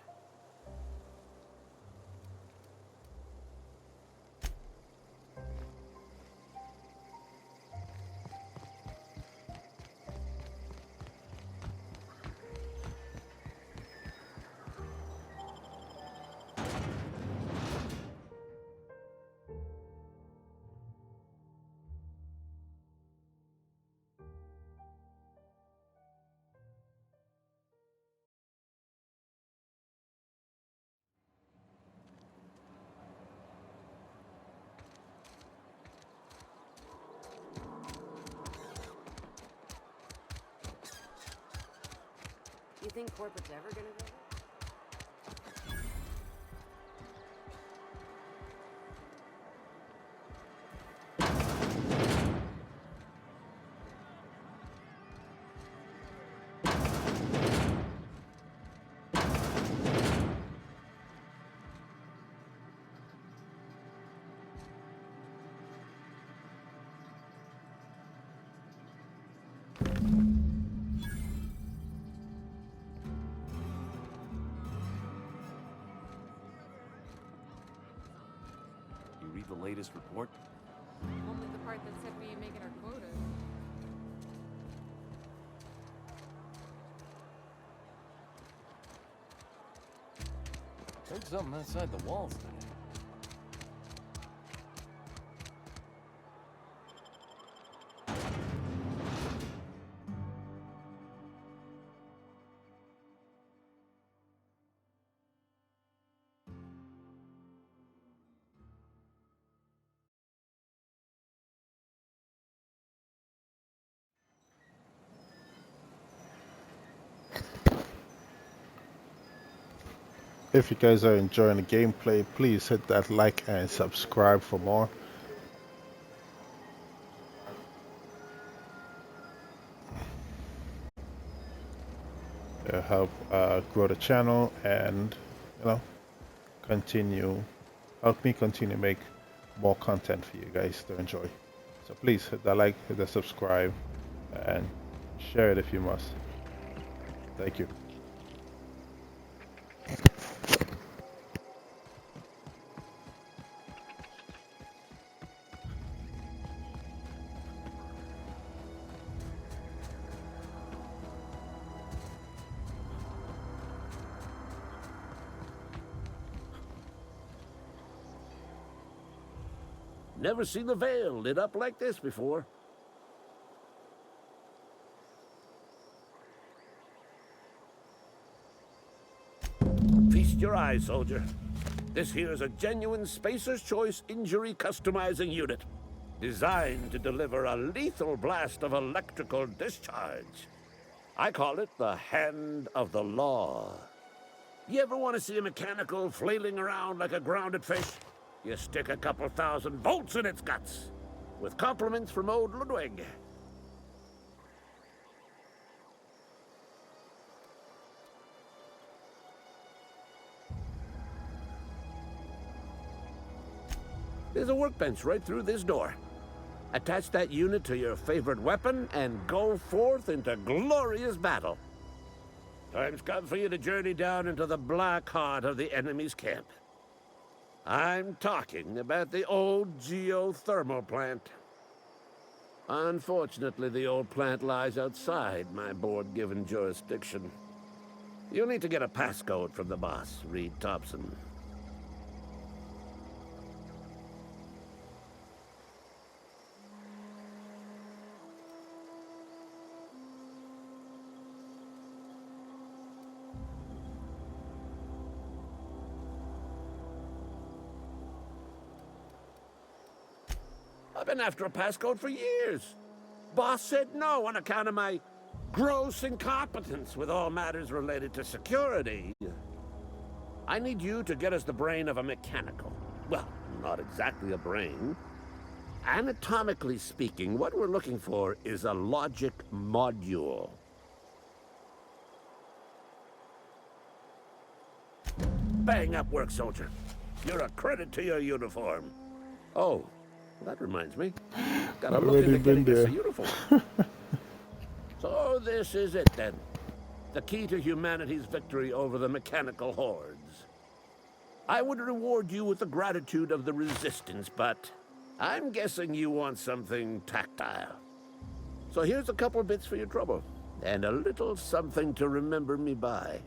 Speaker 12: You think corporate's ever gonna go?
Speaker 4: You read the latest report?
Speaker 17: Only the part that said we ain't making our quota.
Speaker 4: Heard something outside the walls today.
Speaker 1: If you guys are enjoying the gameplay, please hit that like and subscribe for more. To help grow the channel and, you know, help me continue to make more content for you guys to enjoy. So please hit that like, hit that subscribe, and share it if you must. Thank you.
Speaker 15: Never seen the Vale lit up like this before. Feast your eyes, soldier. This here is a genuine Spacer's Choice injury customizing unit, designed to deliver a lethal blast of electrical discharge. I call it the Hand of the Law. You ever want to see a mechanical flailing around like a grounded fish? You stick a couple thousand volts in its guts. With compliments from old Ludwig. There's a workbench right through this door. Attach that unit to your favorite weapon and go forth into glorious battle. Time's come for you to journey down into the black heart of the enemy's camp. I'm talking about the old geothermal plant. Unfortunately, the old plant lies outside my board-given jurisdiction. You'll need to get a passcode from the boss, Reed Thompson. I've been after a passcode for years. Boss said no on account of my gross incompetence with all matters related to security. I need you to get us the brain of a mechanical. Well, not exactly a brain. Anatomically speaking, what we're looking for is a logic module. Bang up work, soldier. You're a credit to your uniform. Oh, that reminds me. Gotta look into getting this a uniform. So this is it then. The key to humanity's victory over the mechanical hordes. I would reward you with the gratitude of the Resistance, but I'm guessing you want something tactile. So here's a couple of bits for your trouble, and a little something to remember me by.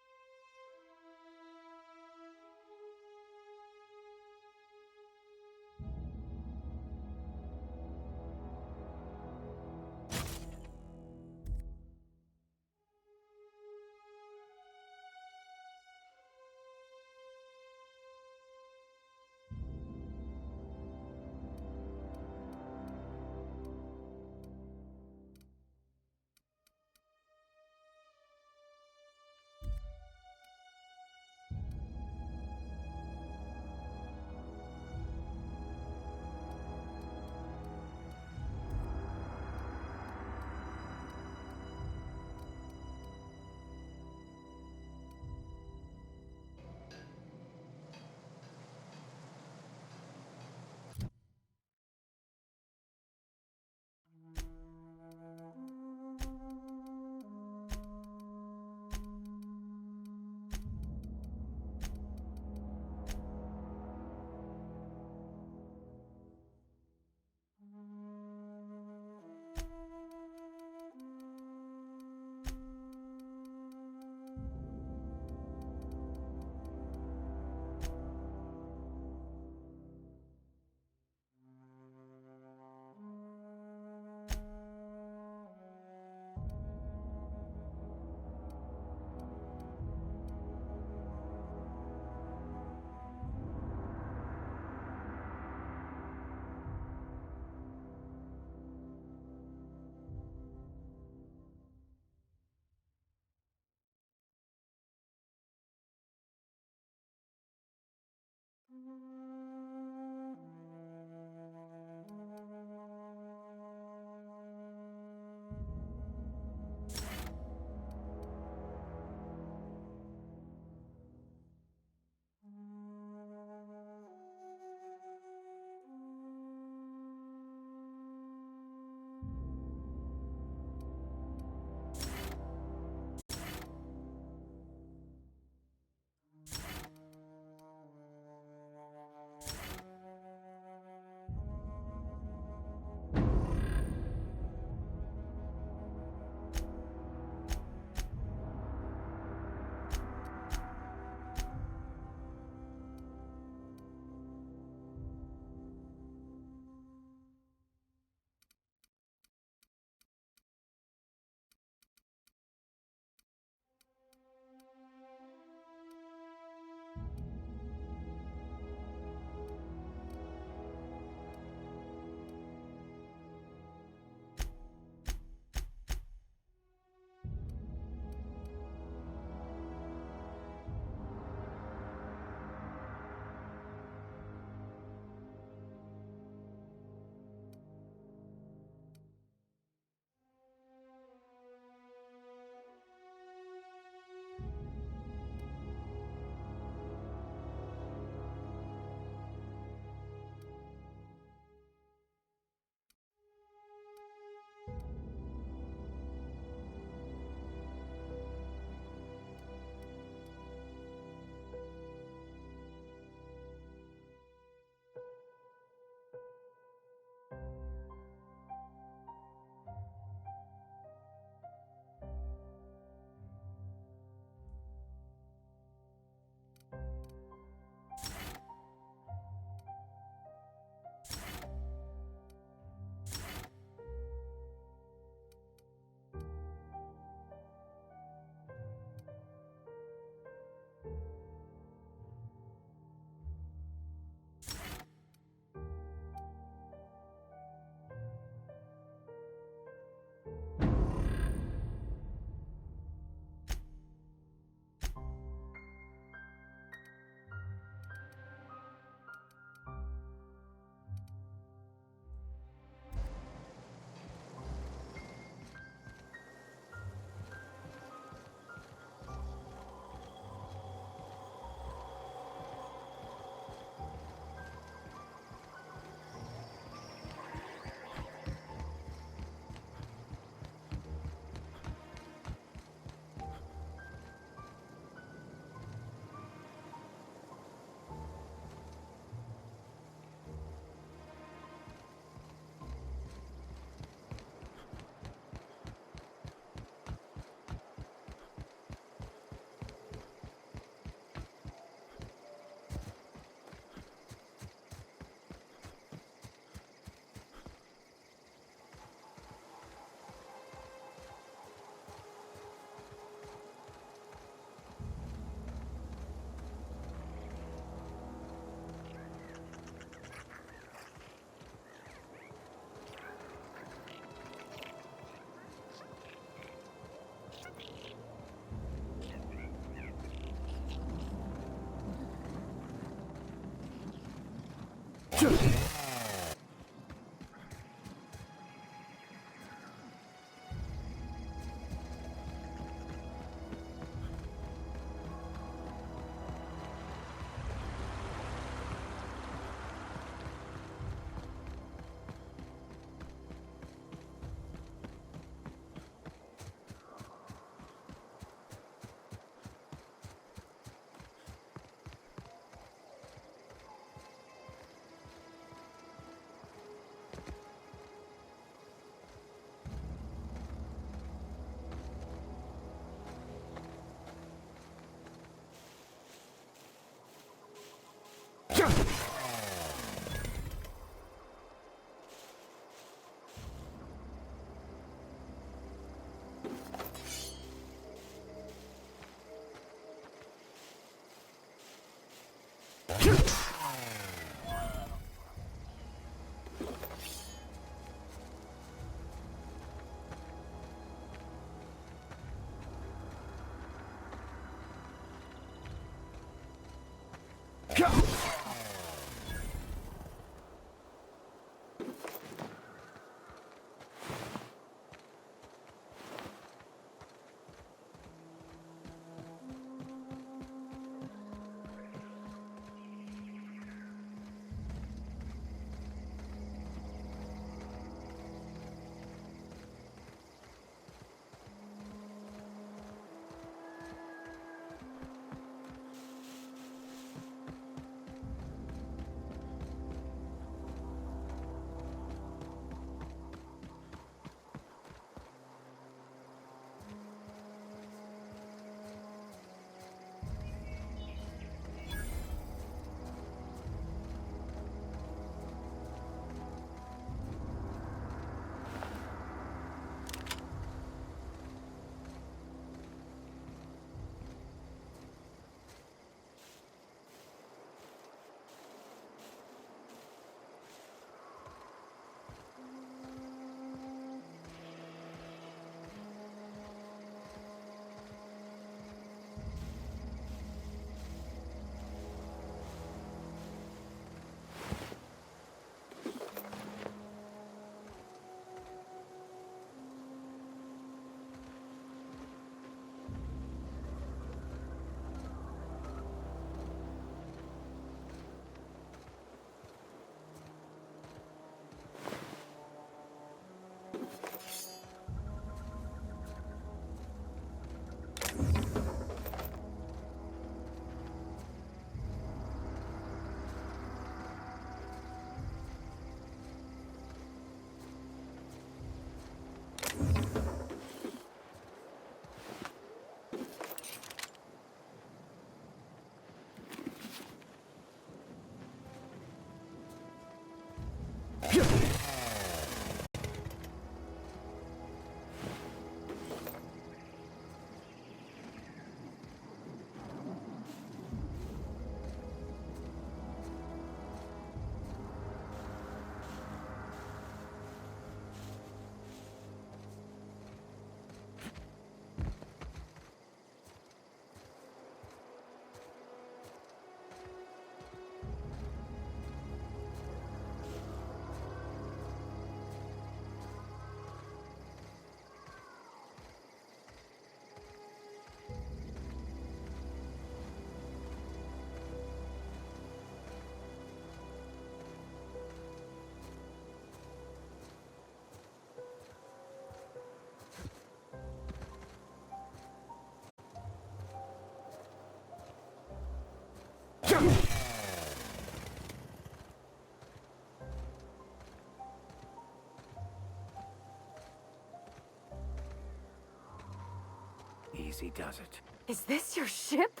Speaker 3: Easy does it.
Speaker 12: Is this your ship?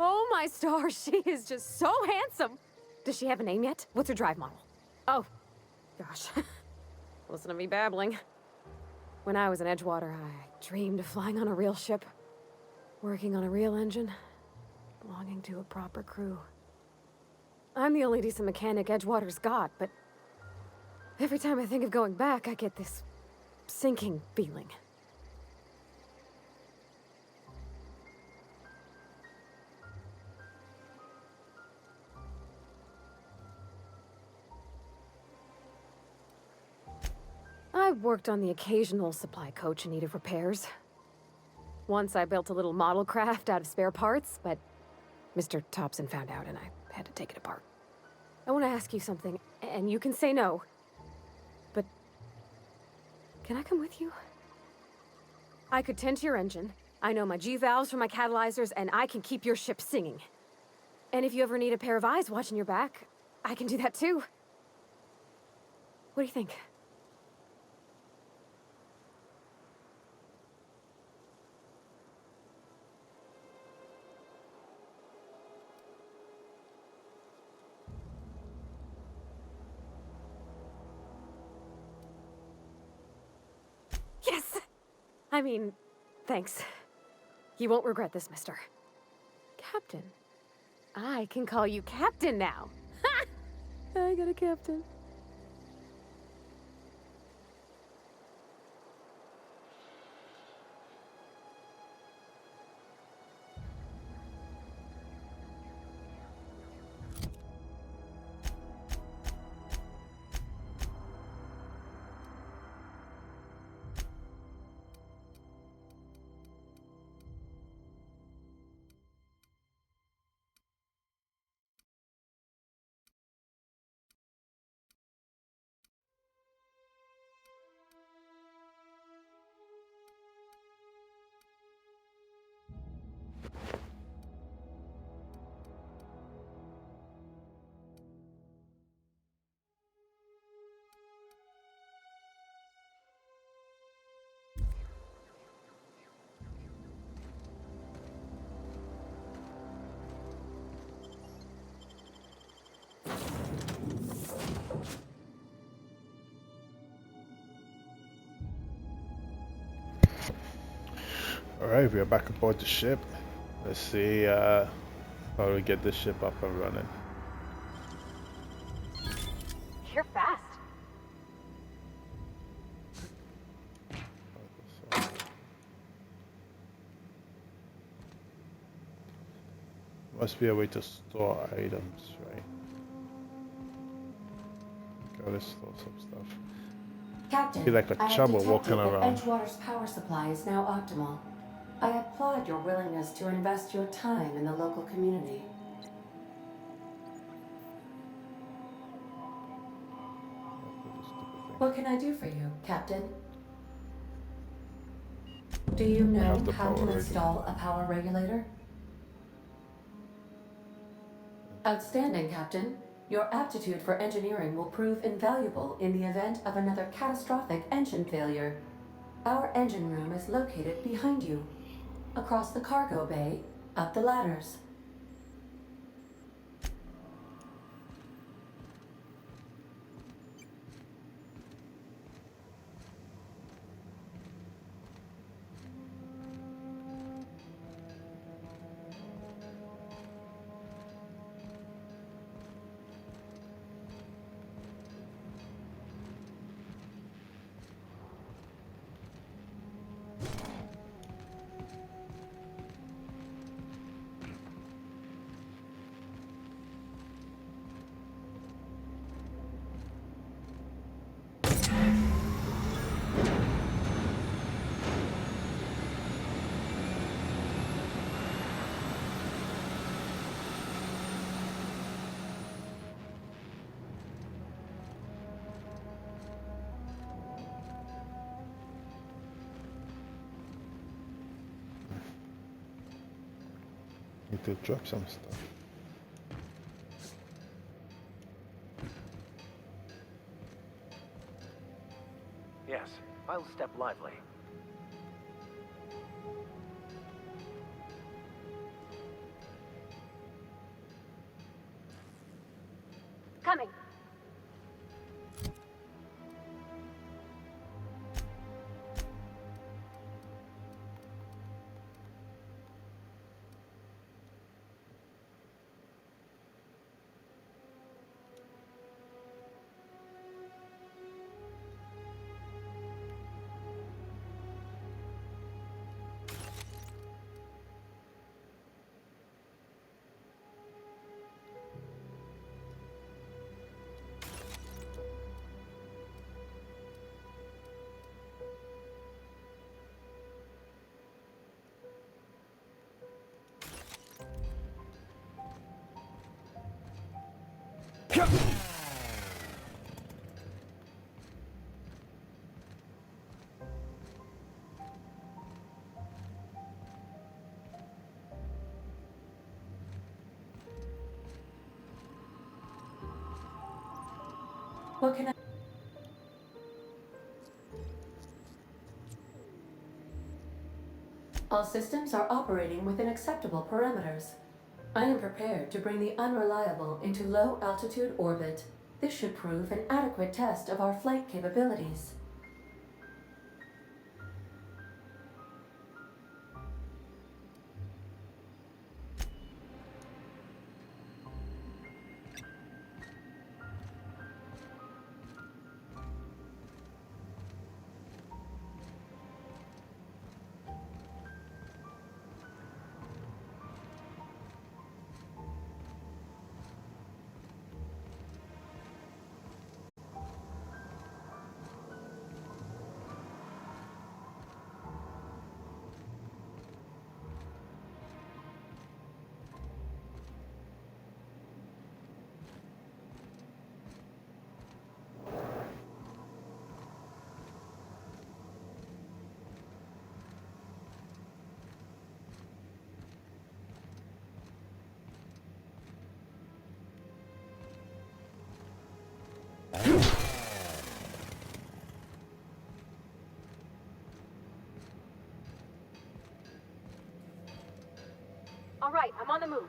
Speaker 12: Oh my stars, she is just so handsome. Does she have a name yet? What's her drive model? Oh, gosh. Listen to me babbling. When I was in Edgewater, I dreamed of flying on a real ship, working on a real engine, belonging to a proper crew. I'm the only decent mechanic Edgewater's got, but every time I think of going back, I get this sinking feeling. I worked on the occasional supply coach in need of repairs. Once I built a little model craft out of spare parts, but Mr. Thompson found out and I had to take it apart. I want to ask you something, and you can say no, but can I come with you? I could tend to your engine. I know my G-valves from my catalyzers, and I can keep your ship singing. And if you ever need a pair of eyes watching your back, I can do that too. What do you think? Yes! I mean, thanks. You won't regret this, mister. Captain. I can call you Captain now. Ha! I got a captain.
Speaker 1: Alright, we are back aboard the ship. Let's see how we get this ship up and running.
Speaker 12: You're fast.
Speaker 1: Must be a way to store items, right? Gotta store some stuff.
Speaker 18: Captain,
Speaker 1: Be like a
Speaker 18: I have
Speaker 1: chubba
Speaker 18: detected
Speaker 1: walking
Speaker 18: that
Speaker 1: around.
Speaker 18: Edgewater's power supply is now optimal. I applaud your willingness to invest your time in the local community. What can I do for you, Captain? Do you know
Speaker 1: Have the
Speaker 18: how
Speaker 1: power
Speaker 18: to install a power regulator? Outstanding, Captain. Your aptitude for engineering will prove invaluable in the event of another catastrophic engine failure. Our engine room is located behind you. Across the cargo bay, up the ladders.
Speaker 1: Need to drop some stuff.
Speaker 16: Yes, I'll step lively.
Speaker 12: Coming.
Speaker 18: What can I... All systems are operating within acceptable parameters. I am prepared to bring the unreliable into low-altitude orbit. This should prove an adequate test of our flight capabilities.
Speaker 12: All right, I'm on the move.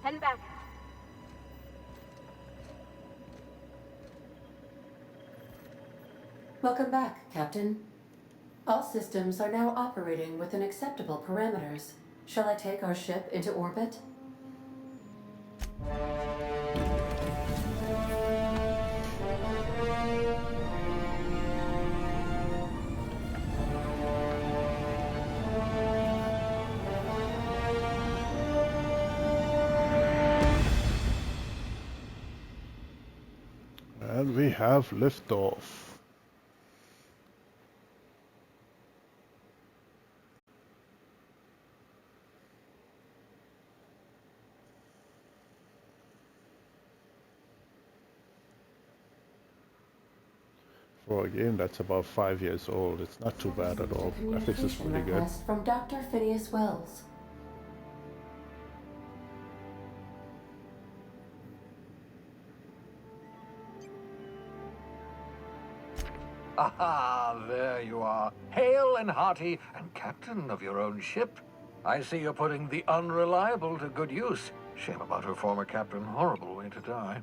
Speaker 12: Heading back.
Speaker 18: Welcome back, Captain. All systems are now operating within acceptable parameters. Shall I take our ship into orbit?
Speaker 1: And we have liftoff. For a game that's about 5 years old, it's not too bad at all. Graphics is pretty good.
Speaker 18: Request from Dr. Phineas Wells.
Speaker 19: Aha, there you are. Hale and hearty, and captain of your own ship. I see you're putting the unreliable to good use. Shame about her former captain. Horrible way to die.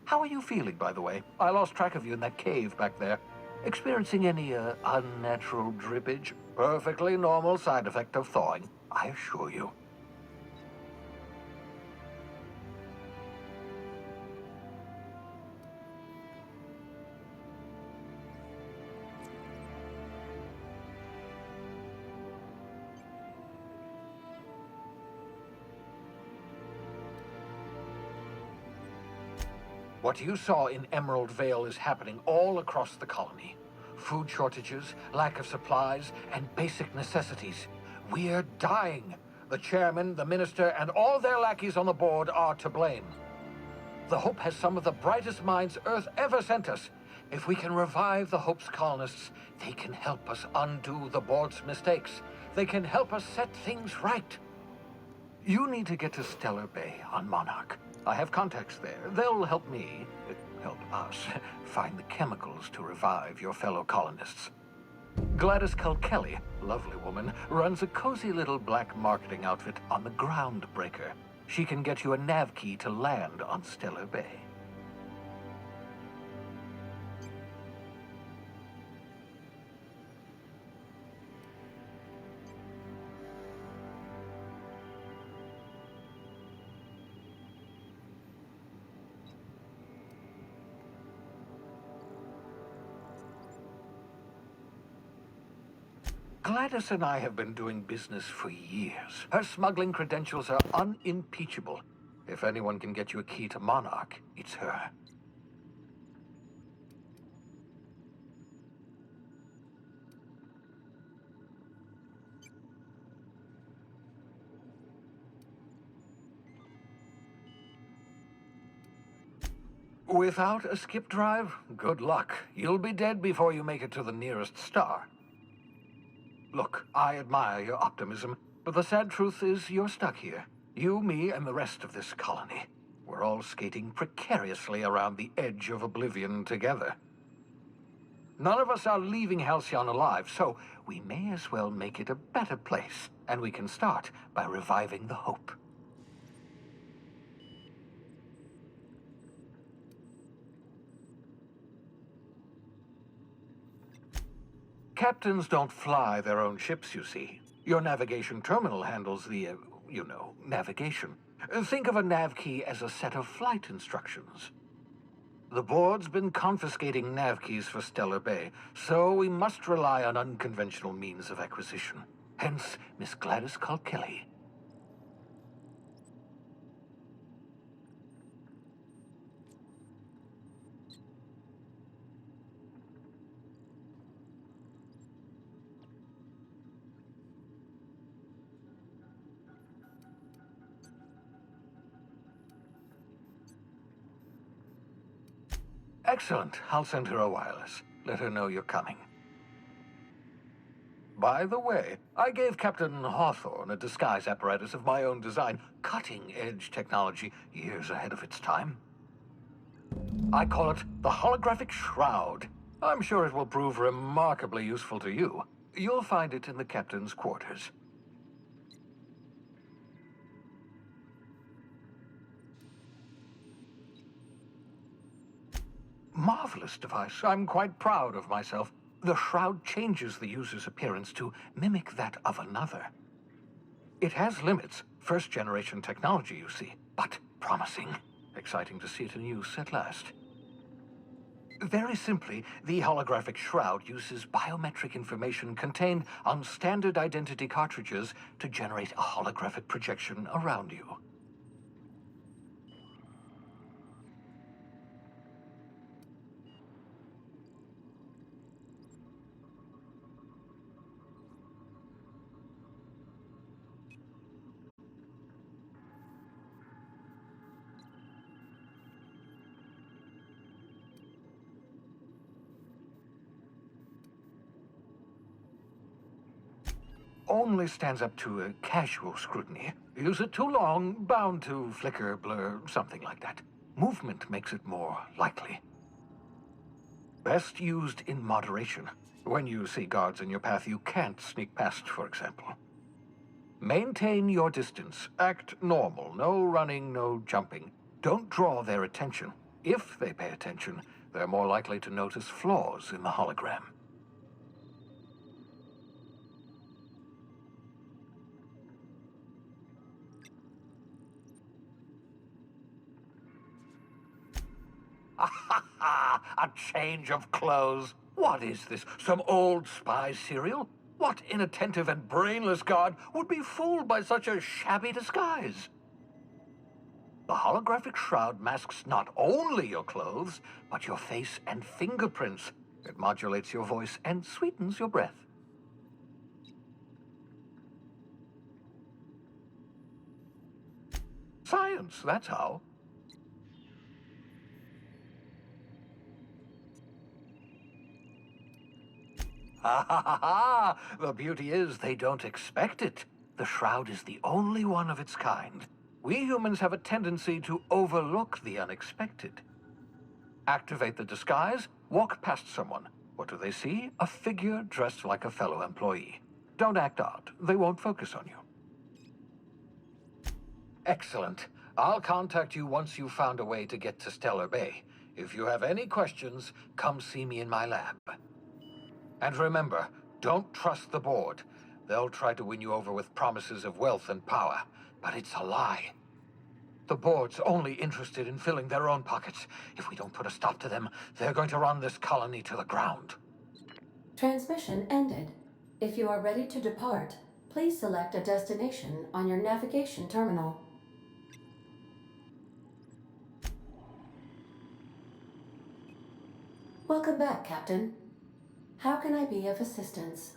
Speaker 19: How are you feeling, by the way? I lost track of you in that cave back there. Experiencing any, unnatural drippage? Perfectly normal side effect of thawing, I assure you. What you saw in Emerald Vale is happening all across the colony. Food shortages, lack of supplies, and basic necessities. We're dying. The chairman, the minister, and all their lackeys on the board are to blame. The Hope has some of the brightest minds Earth ever sent us. If we can revive the Hope's colonists, they can help us undo the board's mistakes. They can help us set things right. You need to get to Stellar Bay on Monarch. I have contacts there. They'll help me, help us, find the chemicals to revive your fellow colonists. Gladys Culkelly, lovely woman, runs a cozy little black marketing outfit on the Groundbreaker. She can get you a nav key to land on Stellar Bay. Gladys and I have been doing business for years. Her smuggling credentials are unimpeachable. If anyone can get you a key to Monarch, it's her. Without a skip drive, good luck. You'll be dead before you make it to the nearest star. Look, I admire your optimism, but the sad truth is you're stuck here. You, me, and the rest of this colony. We're all skating precariously around the edge of oblivion together. None of us are leaving Halcyon alive, so we may as well make it a better place, and we can start by reviving the Hope. Captains don't fly their own ships, you see. Your navigation terminal handles the, navigation. Think of a nav key as a set of flight instructions. The board's been confiscating nav keys for Stellar Bay, so we must rely on unconventional means of acquisition. Hence, Miss Gladys Culkelly. Excellent. I'll send her a wireless. Let her know you're coming. By the way, I gave Captain Hawthorne a disguise apparatus of my own design, cutting-edge technology, years ahead of its time. I call it the Holographic Shroud. I'm sure it will prove remarkably useful to you. You'll find it in the captain's quarters. Marvelous device. I'm quite proud of myself. The shroud changes the user's appearance to mimic that of another. It has limits, first-generation technology, you see, but promising. Exciting to see it in use at last. Very simply, the holographic shroud uses biometric information contained on standard identity cartridges to generate a holographic projection around you. Only stands up to a casual scrutiny. Use it too long, bound to flicker, blur, something like that. Movement makes it more likely. Best used in moderation. When you see guards in your path you can't sneak past, for example. Maintain your distance. Act normal. No running, no jumping. Don't draw their attention. If they pay attention, they're more likely to notice flaws in the hologram. A change of clothes. What is this? Some old spy serial? What inattentive and brainless guard would be fooled by such a shabby disguise? The holographic shroud masks not only your clothes, but your face and fingerprints. It modulates your voice and sweetens your breath. Science, that's how. Ha ha ha ha! The beauty is they don't expect it. The shroud is the only one of its kind. We humans have a tendency to overlook the unexpected. Activate the disguise, walk past someone. What do they see? A figure dressed like a fellow employee. Don't act odd. They won't focus on you. Excellent. I'll contact you once you've found a way to get to Stellar Bay. If you have any questions, come see me in my lab. And remember, don't trust the board. They'll try to win you over with promises of wealth and power, but it's a lie. The board's only interested in filling their own pockets. If we don't put a stop to them, they're going to run this colony to the ground.
Speaker 18: Transmission ended. If you are ready to depart, please select a destination on your navigation terminal. Welcome back, Captain. How can I be of assistance?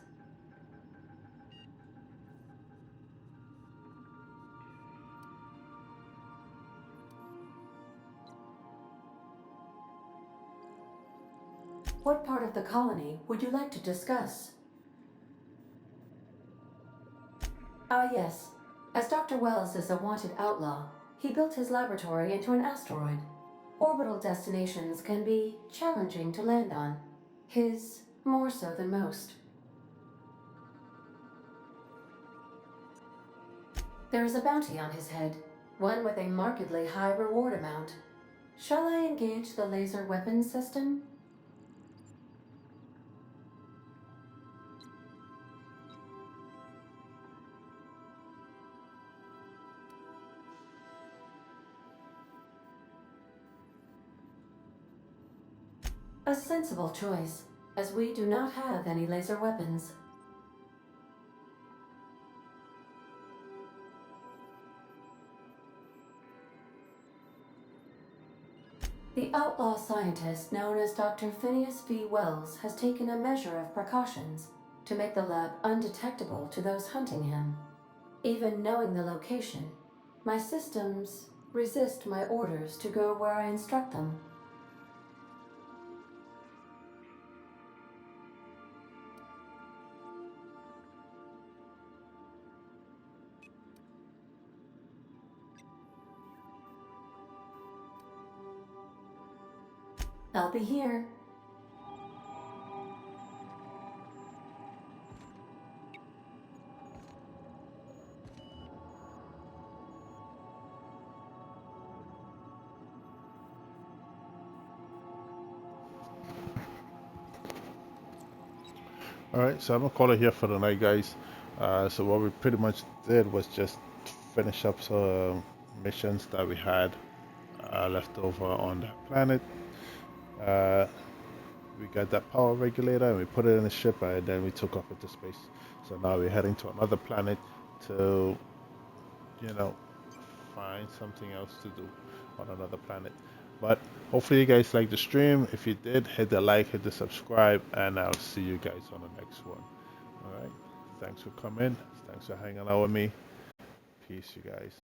Speaker 18: What part of the colony would you like to discuss? Ah, yes. As Dr. Wells is a wanted outlaw, he built his laboratory into an asteroid. Orbital destinations can be challenging to land on. His more so than most. There is a bounty on his head, one with a markedly high reward amount. Shall I engage the laser weapons system? A sensible choice, as we do not have any laser weapons. The outlaw scientist known as Dr. Phineas V. Wells has taken a measure of precautions to make the lab undetectable to those hunting him. Even knowing the location, my systems resist my orders to go where I instruct them. I'll be here.
Speaker 1: Alright, so I'm gonna call it here for the night, guys. So what we pretty much did was just finish up some missions that we had left over on that planet. We got that power regulator and we put it in the ship, and then we took off into space. So now we're heading to another planet to, you know, find something else to do on another planet. But hopefully you guys liked the stream. If you did, hit the like, hit the subscribe, and I'll see you guys on the next one. Alright, thanks for coming, thanks for hanging out with me. Peace, you guys.